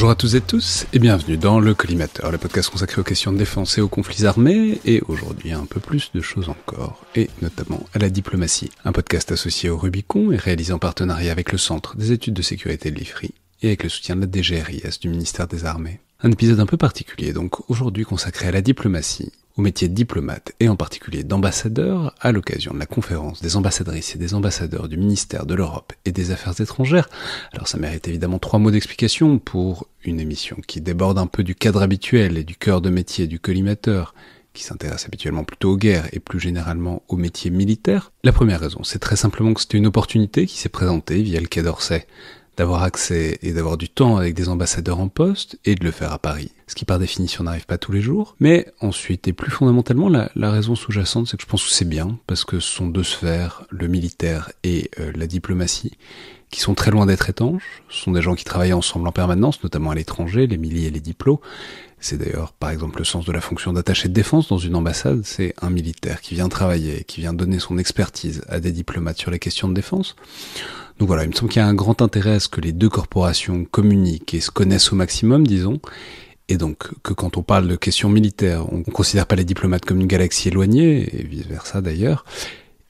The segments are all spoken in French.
Bonjour à tous et tous et bienvenue dans le Collimateur, le podcast consacré aux questions de défense et aux conflits armés, et aujourd'hui un peu plus de choses encore, et notamment à la diplomatie. Un podcast associé au Rubicon et réalisé en partenariat avec le Centre des études de sécurité de l'IFRI et avec le soutien de la DGRIS du ministère des Armées. Un épisode un peu particulier donc aujourd'hui consacré à la diplomatie, au métier de diplomate et en particulier d'ambassadeur à l'occasion de la conférence des ambassadrices et des ambassadeurs du ministère de l'Europe et des Affaires étrangères. Alors ça mérite évidemment 3 mots d'explication pour une émission qui déborde un peu du cadre habituel et du cœur de métier du collimateur, qui s'intéresse habituellement plutôt aux guerres et plus généralement aux métiers militaires. La première raison, c'est très simplement que c'était une opportunité qui s'est présentée via le Quai d'Orsay, d'avoir accès et d'avoir du temps avec des ambassadeurs en poste et de le faire à Paris. Ce qui par définition n'arrive pas tous les jours. Mais ensuite, et plus fondamentalement, la raison sous-jacente, c'est que je pense que c'est bien, parce que ce sont deux sphères, le militaire et la diplomatie, qui sont très loin d'être étanches. Ce sont des gens qui travaillent ensemble en permanence, notamment à l'étranger, les mili et les diplos. C'est d'ailleurs, par exemple, le sens de la fonction d'attaché de défense dans une ambassade, c'est un militaire qui vient travailler, qui vient donner son expertise à des diplomates sur les questions de défense. Donc voilà, il me semble qu'il y a un grand intérêt à ce que les deux corporations communiquent et se connaissent au maximum, disons, et donc que quand on parle de questions militaires, on ne considère pas les diplomates comme une galaxie éloignée, et vice-versa d'ailleurs.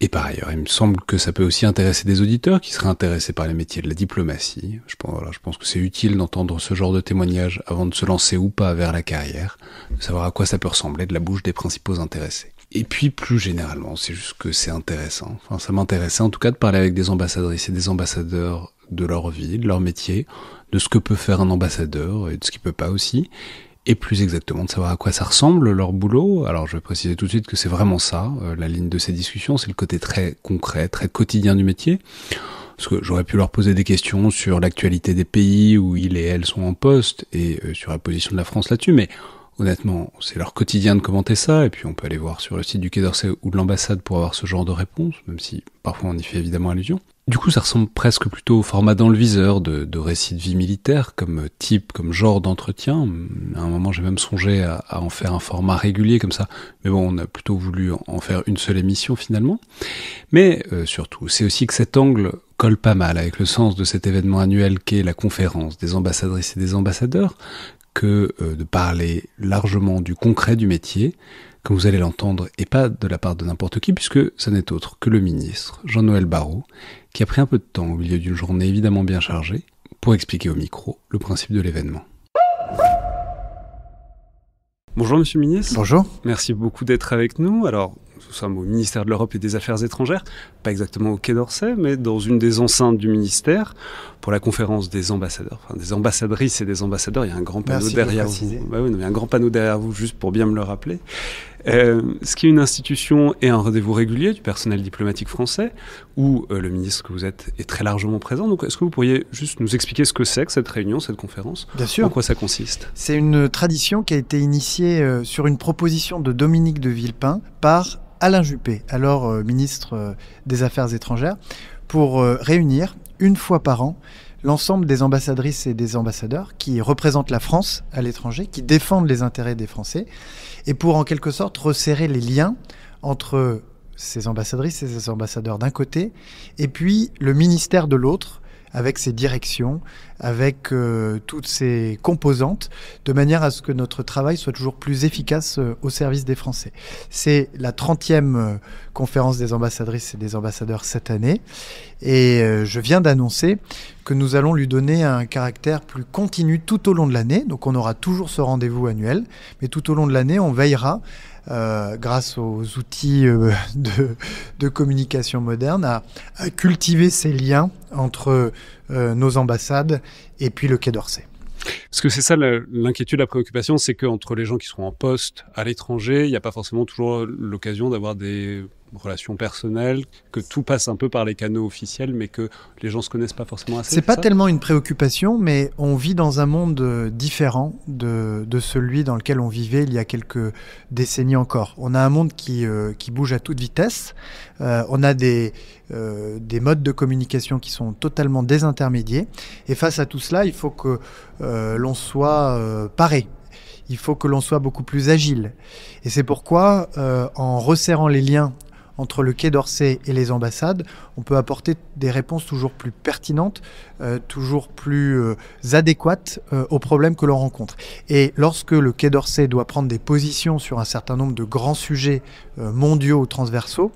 Et par ailleurs, il me semble que ça peut aussi intéresser des auditeurs qui seraient intéressés par les métiers de la diplomatie. Je pense que c'est utile d'entendre ce genre de témoignages avant de se lancer ou pas vers la carrière, de savoir à quoi ça peut ressembler de la bouche des principaux intéressés. Et puis plus généralement, c'est juste que c'est intéressant. Enfin, ça m'intéressait en tout cas de parler avec des ambassadrices et des ambassadeurs de leur vie, de leur métier, de ce que peut faire un ambassadeur et de ce qu'il peut pas aussi. Et plus exactement de savoir à quoi ça ressemble leur boulot. Alors je vais préciser tout de suite que c'est vraiment ça, la ligne de ces discussions, c'est le côté très concret, très quotidien du métier. Parce que j'aurais pu leur poser des questions sur l'actualité des pays où ils et elles sont en poste et sur la position de la France là-dessus, mais honnêtement, c'est leur quotidien de commenter ça, et puis on peut aller voir sur le site du Quai d'Orsay ou de l'ambassade pour avoir ce genre de réponse, même si parfois on y fait évidemment allusion. Du coup, ça ressemble presque plutôt au format dans le viseur de récits de vie militaire, comme type, comme genre d'entretien. À un moment, j'ai même songé à en faire un format régulier comme ça, mais bon, on a plutôt voulu en faire une seule émission finalement. Mais surtout, c'est aussi que cet angle colle pas mal avec le sens de cet événement annuel qu'est la conférence des ambassadrices et des ambassadeurs, que de parler largement du concret du métier, comme vous allez l'entendre, et pas de la part de n'importe qui, puisque ça n'est autre que le ministre Jean-Noël Barrot, qui a pris un peu de temps au milieu d'une journée évidemment bien chargée, pour expliquer au micro le principe de l'événement. Bonjour Monsieur le Ministre. Bonjour. Merci beaucoup d'être avec nous. Alors, nous sommes au ministère de l'Europe et des Affaires étrangères, pas exactement au Quai d'Orsay, mais dans une des enceintes du ministère, pour la conférence des ambassadeurs, enfin des ambassadrices et des ambassadeurs. Il y a un grand panneau derrière vous. Bah oui, il y a un grand panneau derrière vous, juste pour bien me le rappeler. Ce qui est une institution et un rendez-vous régulier du personnel diplomatique français, où le ministre que vous êtes est très largement présent. Donc, est-ce que vous pourriez juste nous expliquer ce que c'est que cette réunion, cette conférence ? Bien sûr. En quoi ça consiste ? C'est une tradition qui a été initiée sur une proposition de Dominique de Villepin par Alain Juppé, alors ministre des Affaires étrangères, pour réunir une fois par an l'ensemble des ambassadrices et des ambassadeurs qui représentent la France à l'étranger, qui défendent les intérêts des Français, et pour en quelque sorte resserrer les liens entre ces ambassadrices et ces ambassadeurs d'un côté, et puis le ministère de l'autre, avec ses directions, avec toutes ses composantes, de manière à ce que notre travail soit toujours plus efficace au service des Français. C'est la 30e conférence des ambassadrices et des ambassadeurs cette année, et je viens d'annoncer que nous allons lui donner un caractère plus continu tout au long de l'année. Donc on aura toujours ce rendez-vous annuel, mais tout au long de l'année, on veillera grâce aux outils de communication moderne, à cultiver ces liens entre nos ambassades et puis le Quai d'Orsay. Parce que c'est ça l'inquiétude, la préoccupation, c'est qu'entre les gens qui sont en poste à l'étranger, il n'y a pas forcément toujours l'occasion d'avoir des relations personnelles, que tout passe un peu par les canaux officiels, mais que les gens se connaissent pas forcément assez. C'est pas tellement une préoccupation, mais on vit dans un monde différent de celui dans lequel on vivait il y a quelques décennies encore. On a un monde qui bouge à toute vitesse. On a des modes de communication qui sont totalement désintermédiés. Et face à tout cela, il faut que l'on soit paré. Il faut que l'on soit beaucoup plus agile. Et c'est pourquoi, en resserrant les liens entre le Quai d'Orsay et les ambassades, on peut apporter des réponses toujours plus pertinentes, toujours plus adéquates aux problèmes que l'on rencontre. Et lorsque le Quai d'Orsay doit prendre des positions sur un certain nombre de grands sujets mondiaux ou transversaux,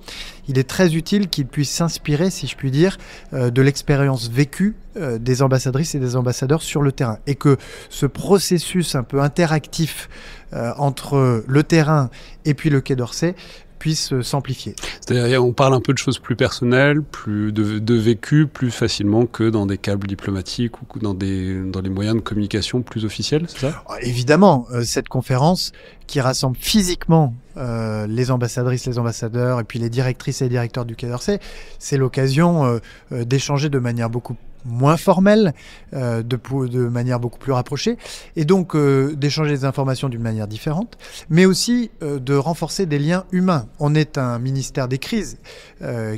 il est très utile qu'il puisse s'inspirer, si je puis dire, de l'expérience vécue des ambassadrices et des ambassadeurs sur le terrain. Et que ce processus un peu interactif entre le terrain et puis le Quai d'Orsay puisse s'amplifier. C'est-à-dire on parle un peu de choses plus personnelles, plus de vécu, plus facilement que dans des câbles diplomatiques ou dans les moyens de communication plus officiels, c'est ça ? Évidemment, cette conférence qui rassemble physiquement les ambassadrices, les ambassadeurs et puis les directrices et les directeurs du Quai d'Orsay, c'est l'occasion d'échanger de manière beaucoup moins formelle, de manière beaucoup plus rapprochée, et donc d'échanger des informations d'une manière différente, mais aussi de renforcer des liens humains. On est un ministère des crises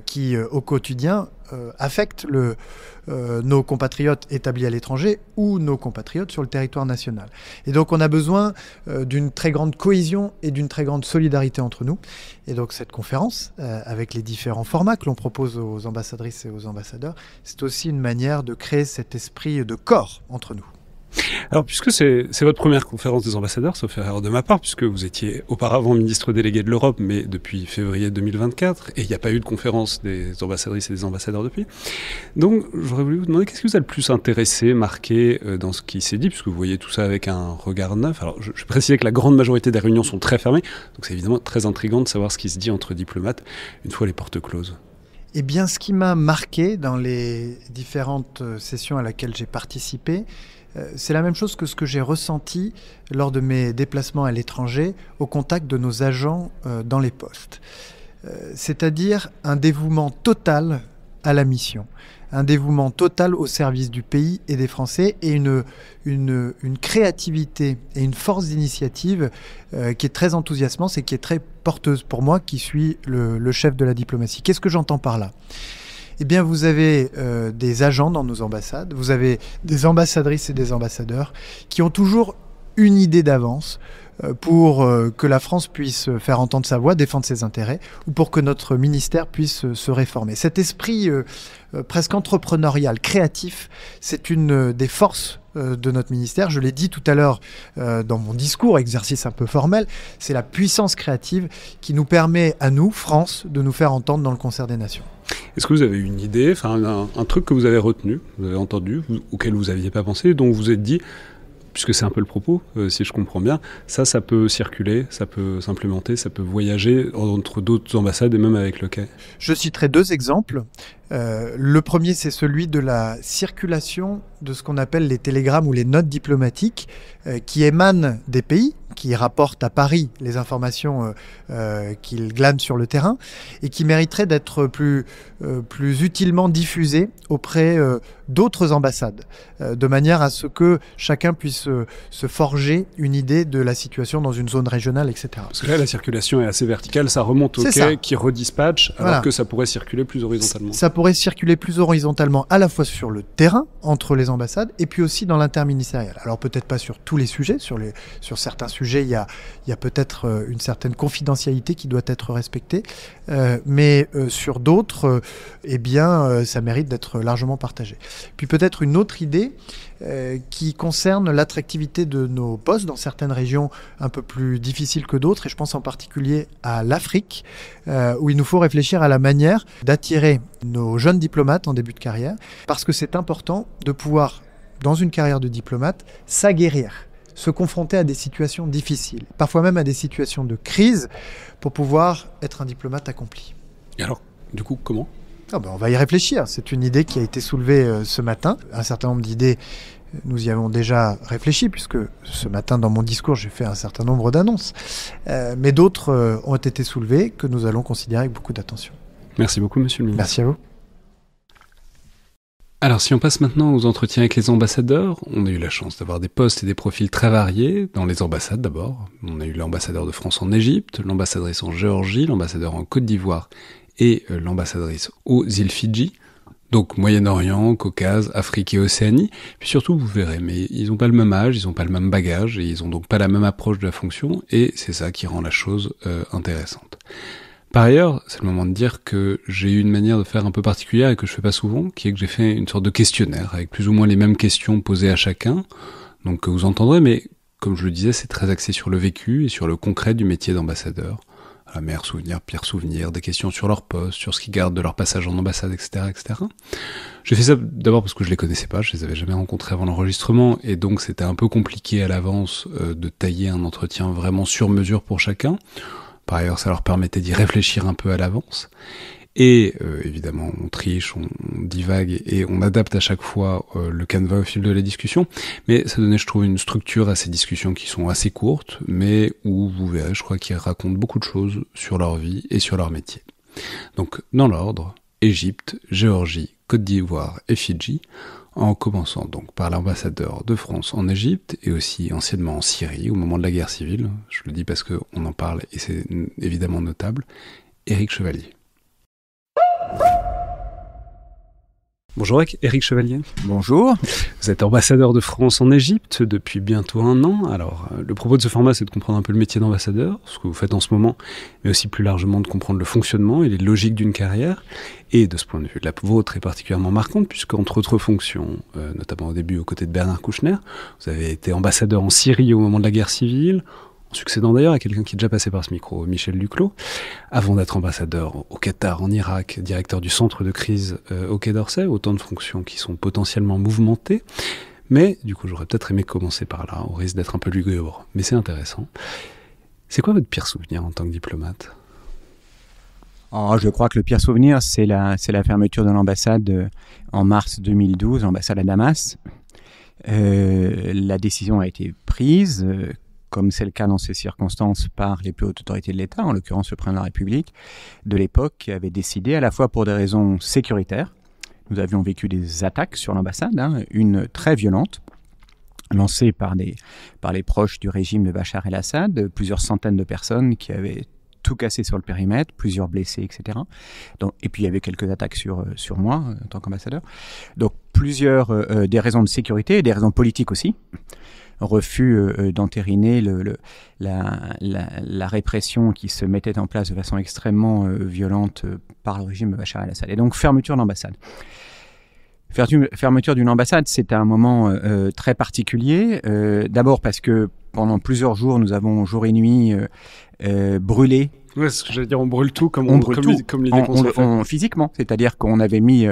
qui, au quotidien, affecte nos compatriotes établis à l'étranger ou nos compatriotes sur le territoire national. Et donc on a besoin d'une très grande cohésion et d'une très grande solidarité entre nous. Et donc cette conférence, avec les différents formats que l'on propose aux ambassadrices et aux ambassadeurs, c'est aussi une manière de créer cet esprit de corps entre nous. Alors, puisque c'est votre première conférence des ambassadeurs, sauf erreur de ma part, puisque vous étiez auparavant ministre délégué de l'Europe, mais depuis février 2024, et il n'y a pas eu de conférence des ambassadrices et des ambassadeurs depuis. Donc, j'aurais voulu vous demander, qu'est-ce qui vous a le plus intéressé, marqué dans ce qui s'est dit, puisque vous voyez tout ça avec un regard neuf. Alors, je précisais que la grande majorité des réunions sont très fermées, donc c'est évidemment très intriguant de savoir ce qui se dit entre diplomates une fois les portes closes. Eh bien, ce qui m'a marqué dans les différentes sessions à laquelle j'ai participé, c'est la même chose que ce que j'ai ressenti lors de mes déplacements à l'étranger au contact de nos agents dans les postes. C'est-à-dire un dévouement total à la mission, un dévouement total au service du pays et des Français et une créativité et une force d'initiative qui est très enthousiasmante et qui est très porteuse pour moi qui suis le chef de la diplomatie. Qu'est-ce que j'entends par là ? Eh bien, vous avez des agents dans nos ambassades, vous avez des ambassadrices et des ambassadeurs qui ont toujours une idée d'avance pour que la France puisse faire entendre sa voix, défendre ses intérêts, ou pour que notre ministère puisse se réformer. Cet esprit presque entrepreneurial, créatif, c'est une des forces de notre ministère. Je l'ai dit tout à l'heure dans mon discours, exercice un peu formel, c'est la puissance créative qui nous permet à nous, France, de nous faire entendre dans le concert des nations. Est-ce que vous avez une idée, un truc que vous avez retenu, vous avez entendu, auquel vous n'aviez pas pensé, dont vous vous êtes dit, puisque c'est un peu le propos, si je comprends bien, ça peut circuler, ça peut s'implémenter, ça peut voyager entre d'autres ambassades et même avec le Quai. Je citerai 2 exemples. Le premier, c'est celui de la circulation de ce qu'on appelle les télégrammes ou les notes diplomatiques qui émanent des pays, qui rapportent à Paris les informations qu'ils glanent sur le terrain et qui mériteraient d'être plus utilement diffusées auprès d'autres ambassades, de manière à ce que chacun puisse se forger une idée de la situation dans une zone régionale, etc. Parce que là, la circulation est assez verticale, ça remonte au Quai qui redispatche, alors que ça pourrait circuler plus horizontalement. Ça pourrait circuler plus horizontalement à la fois sur le terrain, entre les ambassades, et puis aussi dans l'interministériel. Alors peut-être pas sur tous les sujets, sur certains sujets, il y a peut-être une certaine confidentialité qui doit être respectée, mais sur d'autres, ça mérite d'être largement partagé. Puis peut-être une autre idée qui concerne l'attractivité de nos postes dans certaines régions un peu plus difficiles que d'autres, et je pense en particulier à l'Afrique, où il nous faut réfléchir à la manière d'attirer nos jeunes diplomates en début de carrière, parce que c'est important de pouvoir, dans une carrière de diplomate, s'aguerrir, se confronter à des situations difficiles, parfois même à des situations de crise, pour pouvoir être un diplomate accompli. Et alors, du coup, comment ? On va y réfléchir. C'est une idée qui a été soulevée ce matin. Un certain nombre d'idées, nous y avons déjà réfléchi, puisque ce matin, dans mon discours, j'ai fait un certain nombre d'annonces. Mais d'autres ont été soulevées que nous allons considérer avec beaucoup d'attention. Merci beaucoup, monsieur le ministre. Merci à vous. Alors, si on passe maintenant aux entretiens avec les ambassadeurs, on a eu la chance d'avoir des postes et des profils très variés dans les ambassades d'abord. On a eu l'ambassadeur de France en Égypte, l'ambassadrice en Géorgie, l'ambassadeur en Côte d'Ivoire et l'ambassadrice aux îles Fidji. Donc Moyen-Orient, Caucase, Afrique et Océanie. Puis surtout, vous verrez, mais ils n'ont pas le même âge, ils n'ont pas le même bagage, et ils n'ont donc pas la même approche de la fonction, et c'est ça qui rend la chose intéressante. Par ailleurs, c'est le moment de dire que j'ai eu une manière de faire un peu particulière et que je fais pas souvent, qui est que j'ai fait une sorte de questionnaire avec plus ou moins les mêmes questions posées à chacun, donc que vous entendrez, mais comme je le disais, c'est très axé sur le vécu et sur le concret du métier d'ambassadeur. Meilleurs souvenirs, pires souvenirs, des questions sur leur poste, sur ce qu'ils gardent de leur passage en ambassade, etc., etc. J'ai fait ça d'abord parce que je les connaissais pas, je les avais jamais rencontrés avant l'enregistrement, et donc c'était un peu compliqué à l'avance de tailler un entretien vraiment sur mesure pour chacun. Par ailleurs, ça leur permettait d'y réfléchir un peu à l'avance. Et évidemment, on triche, on divague et on adapte à chaque fois le canevas au fil de la discussion. Mais ça donnait, je trouve, une structure à ces discussions qui sont assez courtes, mais où, vous verrez, je crois qu'ils racontent beaucoup de choses sur leur vie et sur leur métier. Donc, dans l'ordre, Égypte, Géorgie, Côte d'Ivoire et Fidji, en commençant donc par l'ambassadeur de France en Égypte et aussi anciennement en Syrie au moment de la guerre civile. Je le dis parce qu'on en parle et c'est évidemment notable. Éric Chevalier. Bonjour Éric Chevalier. Bonjour. Vous êtes ambassadeur de France en Égypte depuis bientôt 1 an. Alors, le propos de ce format, c'est de comprendre un peu le métier d'ambassadeur, ce que vous faites en ce moment, mais aussi plus largement de comprendre le fonctionnement et les logiques d'une carrière. Et de ce point de vue, la vôtre est particulièrement marquante, puisqu'entre autres fonctions, notamment au début aux côtés de Bernard Kouchner, vous avez été ambassadeur en Syrie au moment de la guerre civile, en succédant d'ailleurs à quelqu'un qui est déjà passé par ce micro, Michel Duclos, avant d'être ambassadeur au Qatar, en Irak, directeur du centre de crise au Quai d'Orsay, autant de fonctions qui sont potentiellement mouvementées. Mais du coup, j'aurais peut-être aimé commencer par là, au risque d'être un peu lugubre, mais c'est intéressant. C'est quoi votre pire souvenir en tant que diplomate ? Je crois que le pire souvenir, c'est la fermeture de l'ambassade en mars 2012, l'ambassade à Damas. La décision a été prise, comme c'est le cas dans ces circonstances, par les plus hautes autorités de l'État, en l'occurrence le président de la République de l'époque, qui avait décidé, à la fois pour des raisons sécuritaires, nous avions vécu des attaques sur l'ambassade, une très violente, lancée par les proches du régime de Bachar el-Assad, plusieurs centaines de personnes qui avaient tout cassé sur le périmètre, plusieurs blessés, etc. Et puis il y avait quelques attaques sur moi en tant qu'ambassadeur. Donc des raisons de sécurité et des raisons politiques aussi. Refus d'entériner la répression qui se mettait en place de façon extrêmement violente par le régime de Bachar el-Assad. Et donc fermeture d'ambassade. Fermeture d'une ambassade, c'est un moment très particulier. D'abord parce que pendant plusieurs jours, nous avons jour et nuit brûlé. Ouais, c'est ce que j'allais dire, on brûle tout comme l'idée qu'on se fait. Physiquement, c'est-à-dire qu'on avait mis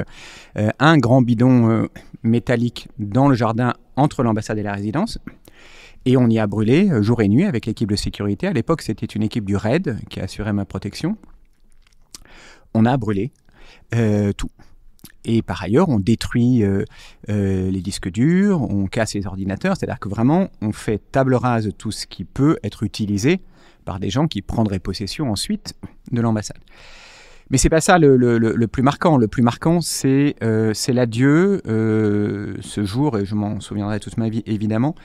un grand bidon métallique dans le jardin entre l'ambassade et la résidence. Et on y a brûlé jour et nuit avec l'équipe de sécurité. À l'époque, c'était une équipe du RAID qui assurait ma protection. On a brûlé tout. Et par ailleurs, on détruit les disques durs, on casse les ordinateurs. C'est-à-dire que vraiment, on fait table rase de tout ce qui peut être utilisé par des gens qui prendraient possession ensuite de l'ambassade. Mais c'est pas ça le plus marquant. Le plus marquant, c'est l'adieu, ce jour, et je m'en souviendrai toute ma vie évidemment,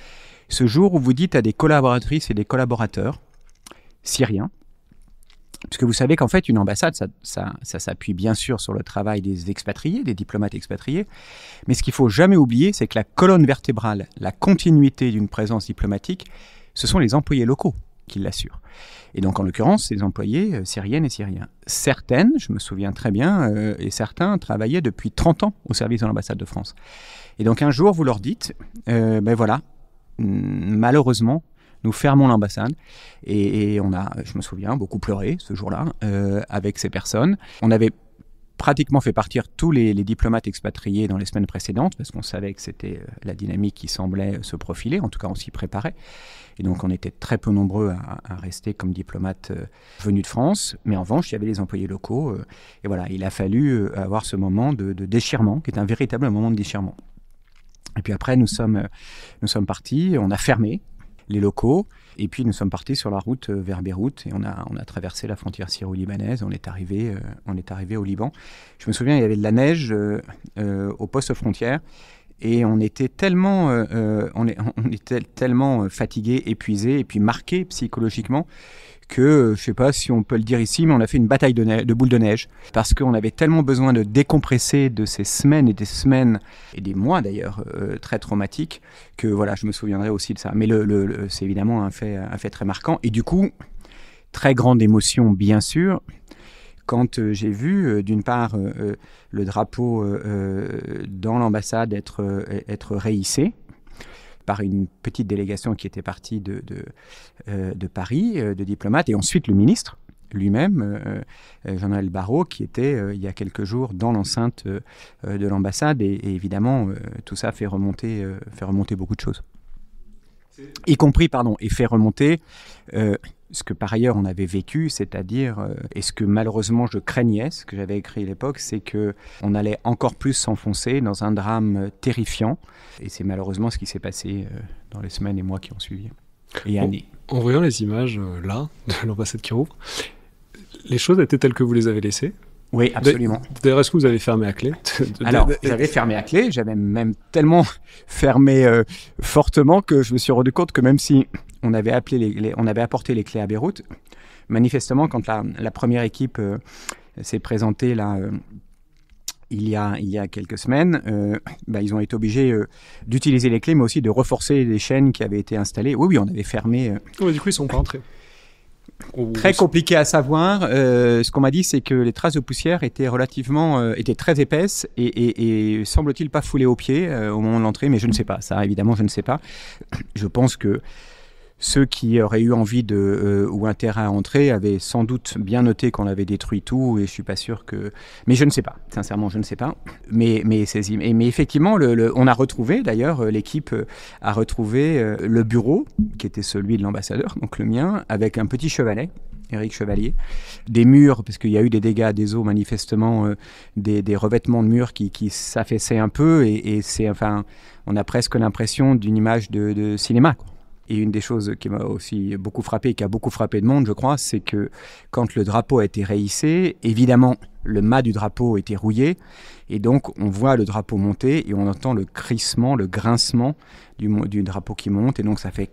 ce jour où vous dites à des collaboratrices et des collaborateurs syriens, puisque vous savez qu'en fait une ambassade, ça s'appuie bien sûr sur le travail des expatriés, des diplomates expatriés, mais ce qu'il faut jamais oublier, c'est que la colonne vertébrale, la continuité d'une présence diplomatique, ce sont les employés locaux qui l'assurent. Et donc, en l'occurrence, ces employés syriennes et syriens. Certaines, je me souviens très bien, et certains travaillaient depuis 30 ans au service de l'ambassade de France. Et donc, un jour, vous leur dites, malheureusement, nous fermons l'ambassade. Et on a, je me souviens, beaucoup pleuré ce jour-là avec ces personnes. On avait pratiquement fait partir tous les diplomates expatriés dans les semaines précédentes, parce qu'on savait que c'était la dynamique qui semblait se profiler, en tout cas on s'y préparait. Et donc on était très peu nombreux à rester comme diplomates venus de France, mais en revanche il y avait les employés locaux, et voilà, il a fallu avoir ce moment de déchirement, qui est un véritable moment de déchirement. Et puis après nous sommes partis, on a fermé les locaux, et puis nous sommes partis sur la route vers Beyrouth, et on a traversé la frontière syro-libanaise, on est arrivé au Liban. Je me souviens, il y avait de la neige au poste frontière, et on était tellement fatigués, épuisés, et puis marqués psychologiquement, que, je ne sais pas si on peut le dire ici, mais on a fait une bataille de boules de neige, parce qu'on avait tellement besoin de décompresser de ces semaines et des mois d'ailleurs, très traumatiques, que voilà, je me souviendrai aussi de ça. Mais c'est évidemment un fait très marquant, et du coup, très grande émotion bien sûr, quand j'ai vu, d'une part, le drapeau dans l'ambassade être réhissé par une petite délégation qui était partie de Paris, de diplomates, et ensuite le ministre lui-même, Jean-Noël Barrot, qui était il y a quelques jours dans l'enceinte de l'ambassade, et évidemment, tout ça fait remonter beaucoup de choses. Y compris, et fait remonter ce que par ailleurs on avait vécu, c'est-à-dire, et ce que malheureusement je craignais, ce que j'avais écrit à l'époque, c'est qu'on allait encore plus s'enfoncer dans un drame terrifiant. Et c'est malheureusement ce qui s'est passé dans les semaines et mois qui ont suivi. Et années. En voyant les images là, de l'ambassade qui rouvre, les choses étaient telles que vous les avez laissées? Oui, absolument. D'ailleurs, est-ce que vous avez fermé à clé? Alors, j'avais fermé à clé, j'avais même tellement fermé fortement que je me suis rendu compte que même si on avait apporté les clés à Beyrouth, manifestement, quand la première équipe s'est présentée là, il y a quelques semaines, ils ont été obligés d'utiliser les clés, mais aussi de renforcer les chaînes qui avaient été installées. Oui, on avait fermé. Du coup, ils ne sont pas entrés. Très compliqué à savoir. Ce qu'on m'a dit, c'est que les traces de poussière étaient étaient très épaisses et semble-t-il pas foulées aux pieds au moment de l'entrée, mais je ne sais pas. Ça, évidemment, je ne sais pas. Je pense que ceux qui auraient eu envie ou intérêt à entrer avaient sans doute bien noté qu'on avait détruit tout, et je suis pas sûr que... Mais je ne sais pas, sincèrement, je ne sais pas. Mais effectivement, on a retrouvé, d'ailleurs, l'équipe a retrouvé le bureau, qui était celui de l'ambassadeur, donc le mien, avec un petit chevalet, Éric Chevalier, des murs, parce qu'il y a eu des dégâts des eaux, manifestement, des revêtements de murs qui s'affaissaient un peu, et on a presque l'impression d'une image de cinéma, quoi. Et une des choses qui m'a aussi beaucoup frappé, et qui a beaucoup frappé de monde, je crois, c'est que quand le drapeau a été réhissé, évidemment, le mât du drapeau était rouillé, et donc on voit le drapeau monter, et on entend le crissement, le grincement du drapeau qui monte, et donc ça fait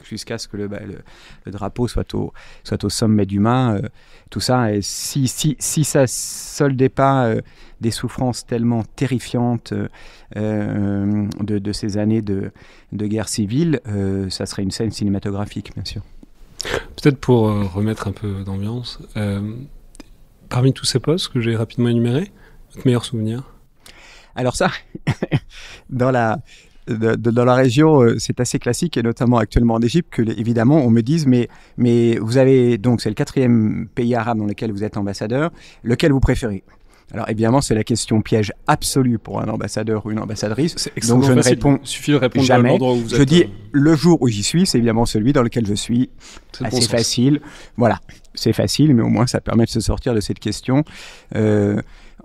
jusqu'à ce que le drapeau soit au sommet du mât. Tout ça, et si ça soldait pas des souffrances tellement terrifiantes de ces années de guerre civile, ça serait une scène cinématographique, bien sûr. Peut-être pour remettre un peu d'ambiance, parmi tous ces postes que j'ai rapidement énumérés, votre meilleur souvenir? Alors ça, dans la région, c'est assez classique, et notamment actuellement en Égypte, que évidemment on me dise mais vous avez, donc c'est le 4e pays arabe dans lequel vous êtes ambassadeur, lequel vous préférez? Alors évidemment, c'est la question piège absolue pour un ambassadeur ou une ambassadrice. Donc je ne réponds suffit de répondre jamais. L'endroit où vous êtes. Je dis le jour où j'y suis, c'est évidemment celui dans lequel je suis. C'est assez facile. Voilà, c'est facile, mais au moins ça permet de se sortir de cette question.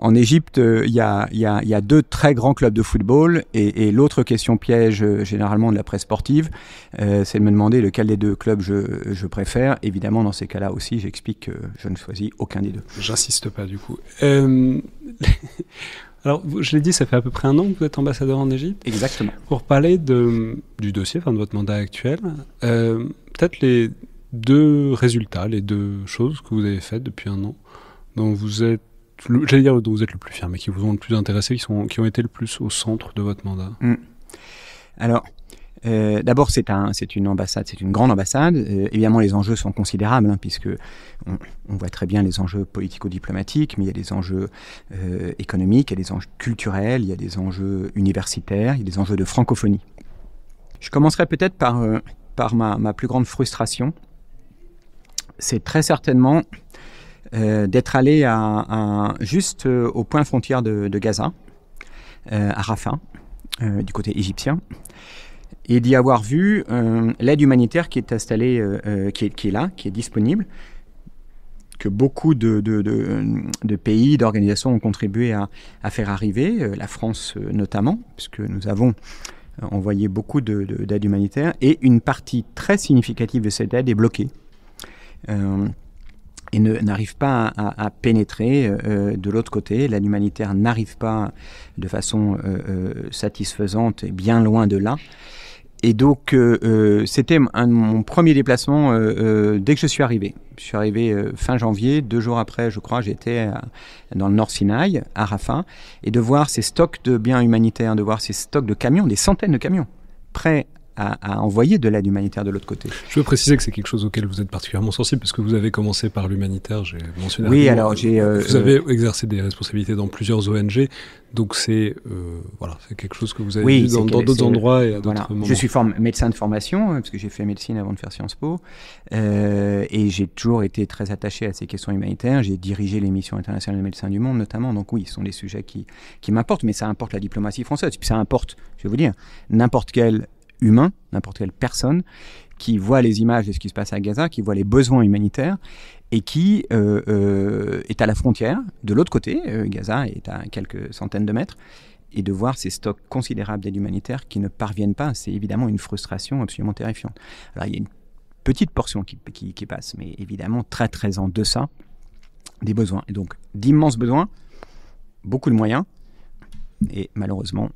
En Égypte, il y a 2 très grands clubs de football, et l'autre question piège, généralement de la presse sportive, c'est de me demander lequel des 2 clubs je préfère. Évidemment, dans ces cas-là aussi, j'explique que je ne choisis aucun des 2. J'insiste pas, du coup. Alors, je l'ai dit, ça fait à peu près 1 an que vous êtes ambassadeur en Égypte. Exactement. Pour parler du dossier, de votre mandat actuel, peut-être les 2 résultats, les 2 choses que vous avez faites depuis 1 an, dont vous êtes le plus fier, mais qui vous ont le plus intéressé, qui ont été le plus au centre de votre mandat? Alors, d'abord, c'est une ambassade, c'est une grande ambassade. Évidemment, les enjeux sont considérables, puisque on voit très bien les enjeux politico-diplomatiques, mais il y a des enjeux économiques, il y a des enjeux culturels, il y a des enjeux universitaires, il y a des enjeux de francophonie. Je commencerai peut-être par ma plus grande frustration. C'est très certainement d'être allé juste au point frontière de Gaza, à Rafah, du côté égyptien, et d'y avoir vu l'aide humanitaire qui est installée, qui est là, qui est disponible, que beaucoup de pays, d'organisations ont contribué à faire arriver, la France notamment, puisque nous avons envoyé beaucoup d'aide humanitaire, et une partie très significative de cette aide est bloquée. Et n'arrive pas à pénétrer de l'autre côté. L'aide humanitaire n'arrive pas de façon satisfaisante, et bien loin de là. Et donc, c'était mon premier déplacement dès que je suis arrivé. Je suis arrivé fin janvier, 2 jours après, je crois, j'étais dans le Nord Sinaï, à Rafah, et de voir ces stocks de biens humanitaires, de voir ces stocks de camions, des centaines de camions, prêts à envoyer de l'aide humanitaire de l'autre côté. Je veux préciser que c'est quelque chose auquel vous êtes particulièrement sensible, parce que vous avez commencé par l'humanitaire, j'ai mentionné. Oui, alors j'ai... vous avez exercé des responsabilités dans plusieurs ONG, donc c'est quelque chose que vous avez vu dans d'autres endroits et à d'autres moments. Je suis médecin de formation, parce que j'ai fait médecine avant de faire Sciences Po, et j'ai toujours été très attaché à ces questions humanitaires. J'ai dirigé les missions internationales de Médecins du Monde notamment, donc oui, ce sont des sujets qui m'importent, mais ça importe la diplomatie française, puis ça importe, je vais vous dire, n'importe quel humain, n'importe quelle personne qui voit les images de ce qui se passe à Gaza, qui voit les besoins humanitaires et qui est à la frontière, de l'autre côté, Gaza est à quelques centaines de mètres, et de voir ces stocks considérables d'aide humanitaire qui ne parviennent pas, c'est évidemment une frustration absolument terrifiante. Alors il y a une petite portion qui passe, mais évidemment très très en deçà des besoins. Et donc d'immenses besoins, beaucoup de moyens, et malheureusement,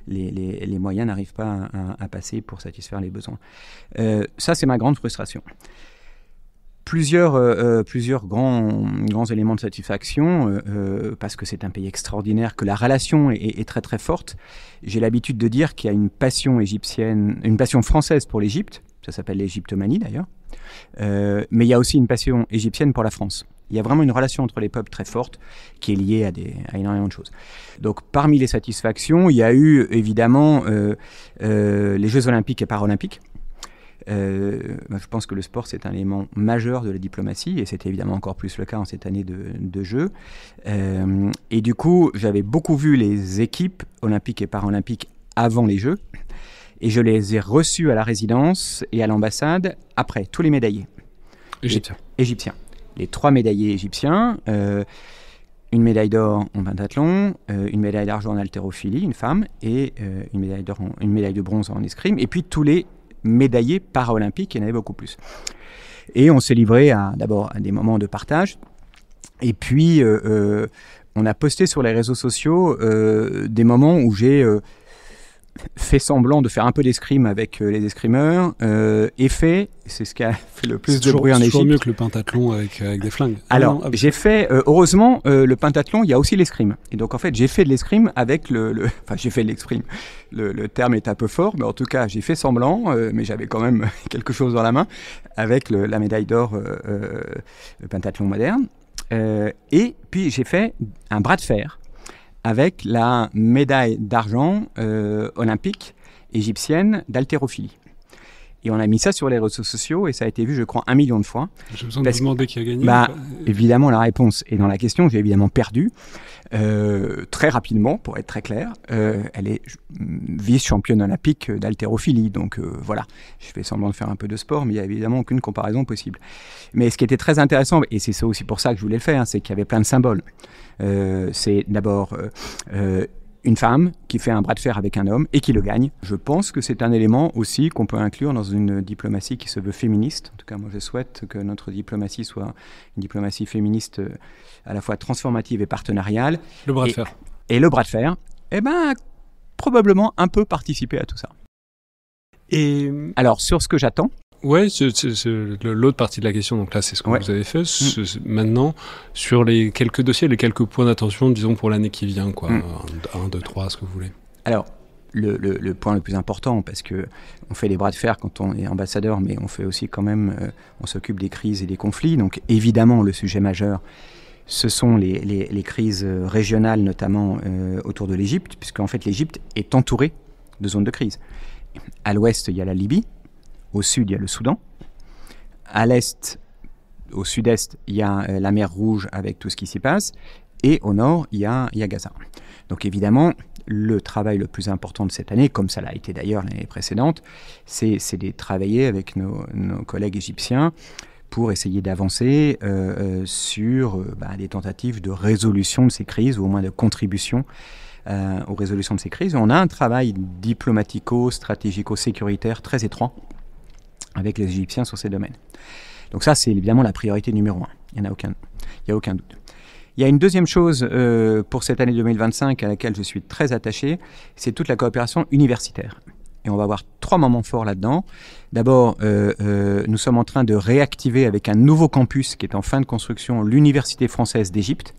les moyens n'arrivent pas à passer pour satisfaire les besoins. Ça, c'est ma grande frustration. Plusieurs grands éléments de satisfaction, parce que c'est un pays extraordinaire, que la relation est très très forte. J'ai l'habitude de dire qu'il y a une passion égyptienne, une passion française pour l'Égypte, ça s'appelle l'égyptomanie d'ailleurs, mais il y a aussi une passion égyptienne pour la France. Il y a vraiment une relation entre les peuples très forte qui est liée à énormément de choses. Donc parmi les satisfactions, il y a eu évidemment les Jeux olympiques et paralympiques. Je pense que le sport, c'est un élément majeur de la diplomatie, et c'était évidemment encore plus le cas en cette année de Jeux. Et du coup, j'avais beaucoup vu les équipes olympiques et paralympiques avant les Jeux, et je les ai reçus à la résidence et à l'ambassade après, tous les médaillés. Égyptiens. Les 3 médaillés égyptiens, une médaille d'or en pentathlon, une médaille d'argent en haltérophilie, une femme, et une médaille de bronze en escrime, et puis tous les médaillés paralympiques, il y en avait beaucoup plus. Et on s'est livré d'abord à des moments de partage, et puis on a posté sur les réseaux sociaux des moments où j'ai fait semblant de faire un peu d'escrime avec les escrimeurs, et c'est ce qui a fait le plus de bruit en Égypte. C'est toujours mieux que le pentathlon avec des flingues. Alors, j'ai fait, heureusement, le pentathlon, il y a aussi l'escrime. Et donc, en fait, j'ai fait de l'escrime avec enfin, j'ai fait de l'escrime. Le terme est un peu fort, mais en tout cas, j'ai fait semblant, mais j'avais quand même quelque chose dans la main, avec la médaille d'or, le pentathlon moderne. Et puis, j'ai fait un bras de fer avec la médaille d'argent olympique égyptienne d'haltérophilie. Et on a mis ça sur les réseaux sociaux et ça a été vu, je crois, 1 million de fois. J'ai besoin de vous demander qui a gagné. Évidemment, la réponse est dans la question. J'ai évidemment perdu très rapidement, pour être très clair. Elle est vice-championne olympique d'haltérophilie. Donc voilà, je fais semblant de faire un peu de sport, mais il n'y a évidemment aucune comparaison possible. Mais ce qui était très intéressant, et c'est ça aussi pour ça que je voulais le faire, c'est qu'il y avait plein de symboles. C'est d'abord une femme qui fait un bras de fer avec un homme et qui le gagne. Je pense que c'est un élément aussi qu'on peut inclure dans une diplomatie qui se veut féministe. En tout cas, moi, je souhaite que notre diplomatie soit une diplomatie féministe à la fois transformative et partenariale. Le bras de fer. Et le bras de fer, probablement un peu participer à tout ça. Et alors, sur ce que j'attends, ouais, c'est l'autre partie de la question. Donc là, c'est ce que vous avez fait. Maintenant, sur les quelques dossiers, les quelques points d'attention, disons, pour l'année qui vient, quoi. 1, 2, 3, ce que vous voulez. Alors, le point le plus important, parce qu'on fait les bras de fer quand on est ambassadeur, mais on fait aussi quand même, on s'occupe des crises et des conflits. Donc évidemment, le sujet majeur, ce sont les crises régionales, notamment autour de l'Égypte, puisqu'en fait, l'Égypte est entourée de zones de crise. À l'ouest, il y a la Libye. Au sud, il y a le Soudan. À l'est, au sud-est, il y a la mer Rouge avec tout ce qui s'y passe. Et au nord, il y a Gaza. Donc évidemment, le travail le plus important de cette année, comme ça l'a été d'ailleurs l'année précédente, c'est de travailler avec nos collègues égyptiens pour essayer d'avancer sur des tentatives de résolution de ces crises, ou au moins de contribution aux résolutions de ces crises. On a un travail diplomatico-stratégico-sécuritaire très étroit avec les Égyptiens sur ces domaines. Donc ça, c'est évidemment la priorité numéro 1. Il n'y a aucun doute. Il y a une deuxième chose pour cette année 2025 à laquelle je suis très attaché, c'est toute la coopération universitaire. Et on va avoir 3 moments forts là-dedans. D'abord, nous sommes en train de réactiver avec un nouveau campus qui est en fin de construction, l'Université française d'Égypte,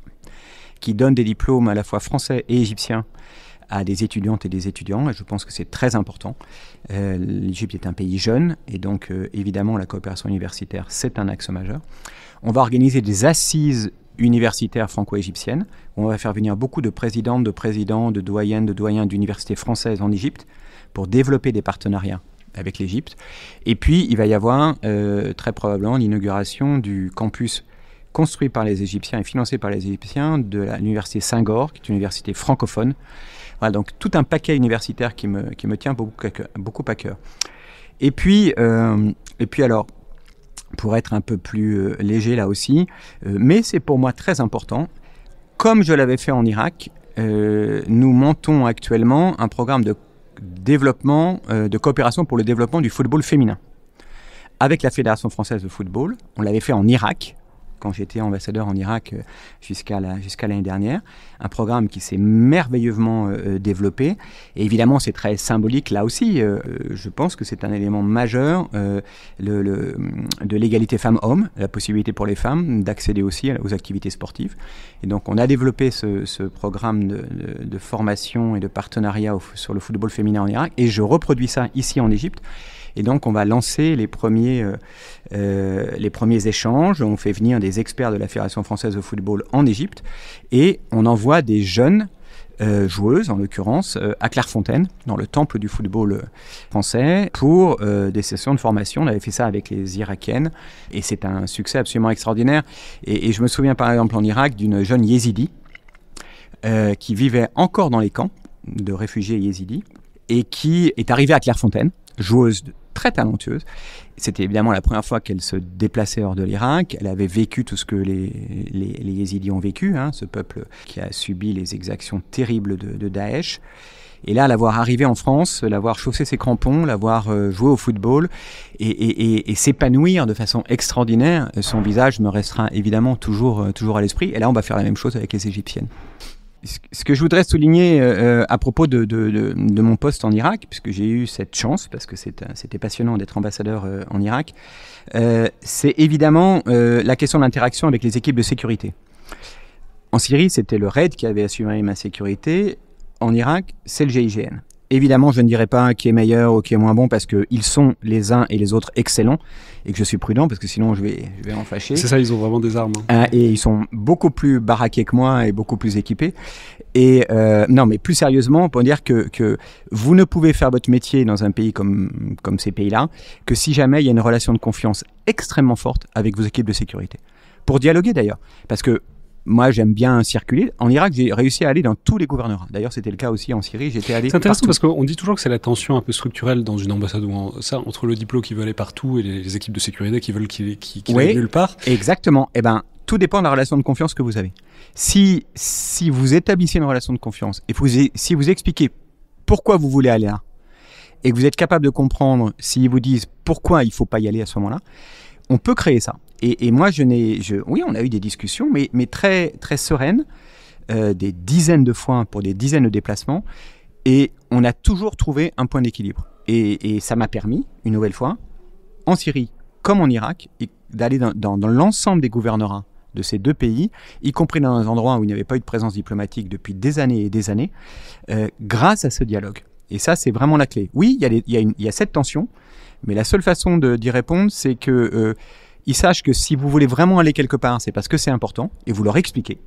qui donne des diplômes à la fois français et égyptiens à des étudiantes et des étudiants, et je pense que c'est très important. L'Égypte est un pays jeune, et donc évidemment la coopération universitaire, c'est un axe majeur. On va organiser des assises universitaires franco-égyptiennes, où on va faire venir beaucoup de présidentes, de présidents, de doyennes, de doyens d'universités françaises en Égypte, pour développer des partenariats avec l'Égypte. Et puis, il va y avoir très probablement l'inauguration du campus construit par les Égyptiens et financé par les Égyptiens de l'université Senghor, qui est une université francophone. Voilà, donc tout un paquet universitaire qui me tient beaucoup à cœur. Et puis alors, pour être un peu plus léger là aussi, mais c'est pour moi très important, comme je l'avais fait en Irak, nous montons actuellement un programme de développement, de coopération pour le développement du football féminin. Avec la Fédération française de football, on l'avait fait en Irak, quand j'étais ambassadeur en Irak jusqu'à l'année dernière. Un programme qui s'est merveilleusement développé. Et évidemment, c'est très symbolique là aussi. Je pense que c'est un élément majeur de l'égalité femmes-hommes, la possibilité pour les femmes d'accéder aussi aux activités sportives. Et donc, on a développé ce programme de formation et de partenariat sur le football féminin en Irak. Et je reproduis ça ici en Égypte. Et donc, on va lancer les premiers échanges. On fait venir des experts de la Fédération française de football en Égypte et on envoie des jeunes joueuses, en l'occurrence, à Clairefontaine, dans le temple du football français, pour des sessions de formation. On avait fait ça avec les Irakiennes et c'est un succès absolument extraordinaire. Et je me souviens par exemple en Irak d'une jeune yézidi qui vivait encore dans les camps de réfugiés yézidis et qui est arrivée à Clairefontaine, joueuse très talentueuse. C'était évidemment la première fois qu'elle se déplaçait hors de l'Irak. Elle avait vécu tout ce que les Yézidis ont vécu, ce peuple qui a subi les exactions terribles de Daesh. Et là, la voir arriver en France, la voir chausser ses crampons, la voir jouer au football et s'épanouir de façon extraordinaire, son visage me restera évidemment toujours à l'esprit. Et là, on va faire la même chose avec les Égyptiennes. Ce que je voudrais souligner à propos de mon poste en Irak, puisque j'ai eu cette chance, parce que c'était passionnant d'être ambassadeur en Irak, c'est évidemment la question de l'interaction avec les équipes de sécurité. En Syrie, c'était le RAID qui avait assuré ma sécurité. En Irak, c'est le GIGN. Évidemment, je ne dirais pas qui est meilleur ou qui est moins bon parce qu'ils sont les uns et les autres excellents et que je suis prudent parce que sinon je vais en fâcher. C'est ça, ils ont vraiment des armes. Et ils sont beaucoup plus baraqués que moi et beaucoup plus équipés. Et non, mais plus sérieusement, pour dire que vous ne pouvez faire votre métier dans un pays comme ces pays-là que si jamais il y a une relation de confiance extrêmement forte avec vos équipes de sécurité. Pour dialoguer d'ailleurs. Parce que moi, j'aime bien circuler. En Irak, j'ai réussi à aller dans tous les gouvernorats. D'ailleurs, c'était le cas aussi en Syrie. J'étais allé. C'est intéressant partout. parce qu'on dit toujours que c'est la tension un peu structurelle dans une ambassade entre le diplôme qui veut aller partout et les équipes de sécurité qui veulent qu'il aille nulle part. Exactement. Eh ben, tout dépend de la relation de confiance que vous avez. Si vous établissez une relation de confiance et si vous expliquez pourquoi vous voulez aller là et que vous êtes capable de comprendre s'ils vous disent pourquoi il ne faut pas y aller à ce moment-là, on peut créer ça. Et moi, oui, on a eu des discussions, mais très, très sereines, des dizaines de fois pour des dizaines de déplacements, et on a toujours trouvé un point d'équilibre. Et ça m'a permis, une nouvelle fois, en Syrie comme en Irak, d'aller dans l'ensemble des gouvernorats de ces deux pays, y compris dans des endroits où il n'y avait pas eu de présence diplomatique depuis des années et des années, grâce à ce dialogue. Et ça, c'est vraiment la clé. Oui, il y a cette tension, mais la seule façon d'y répondre, c'est que ils sachent que si vous voulez vraiment aller quelque part, c'est parce que c'est important, et vous leur expliquez.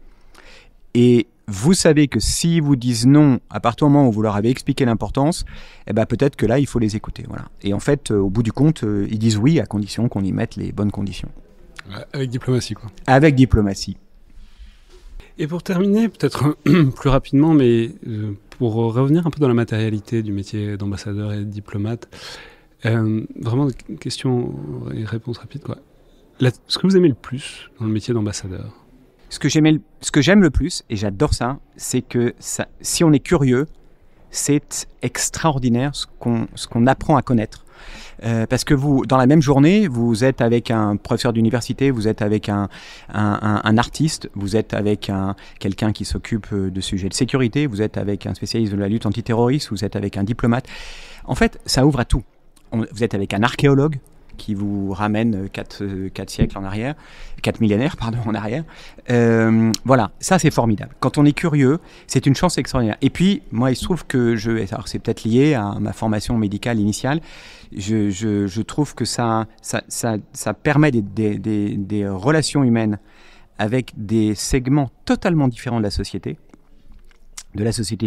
Et vous savez que si vous disent non, à partir du moment où vous leur avez expliqué l'importance, eh ben peut-être que là, il faut les écouter. Voilà. Et en fait, au bout du compte, ils disent oui, à condition qu'on y mette les bonnes conditions. Avec diplomatie, quoi. Avec diplomatie. Et pour terminer, peut-être plus rapidement, mais pour revenir un peu dans la matérialité du métier d'ambassadeur et de diplomate, vraiment une question et réponse rapide, quoi. Ce que vous aimez le plus dans le métier d'ambassadeur? Ce que j'aime le plus, et j'adore ça, c'est que si on est curieux, c'est extraordinaire ce qu'on apprend à connaître. Parce que dans la même journée, vous êtes avec un professeur d'université, vous êtes avec un artiste, vous êtes avec quelqu'un qui s'occupe de sujets de sécurité, vous êtes avec un spécialiste de la lutte antiterroriste, vous êtes avec un diplomate. En fait, ça ouvre à tout. Vous êtes avec un archéologue qui vous ramène 4 siècles en arrière, 4 millénaires, pardon, en arrière. Voilà, ça c'est formidable. Quand on est curieux, c'est une chance extraordinaire. Et puis, moi, il se trouve que alors c'est peut-être lié à ma formation médicale initiale, je trouve que ça permet des relations humaines avec des segments totalement différents de la société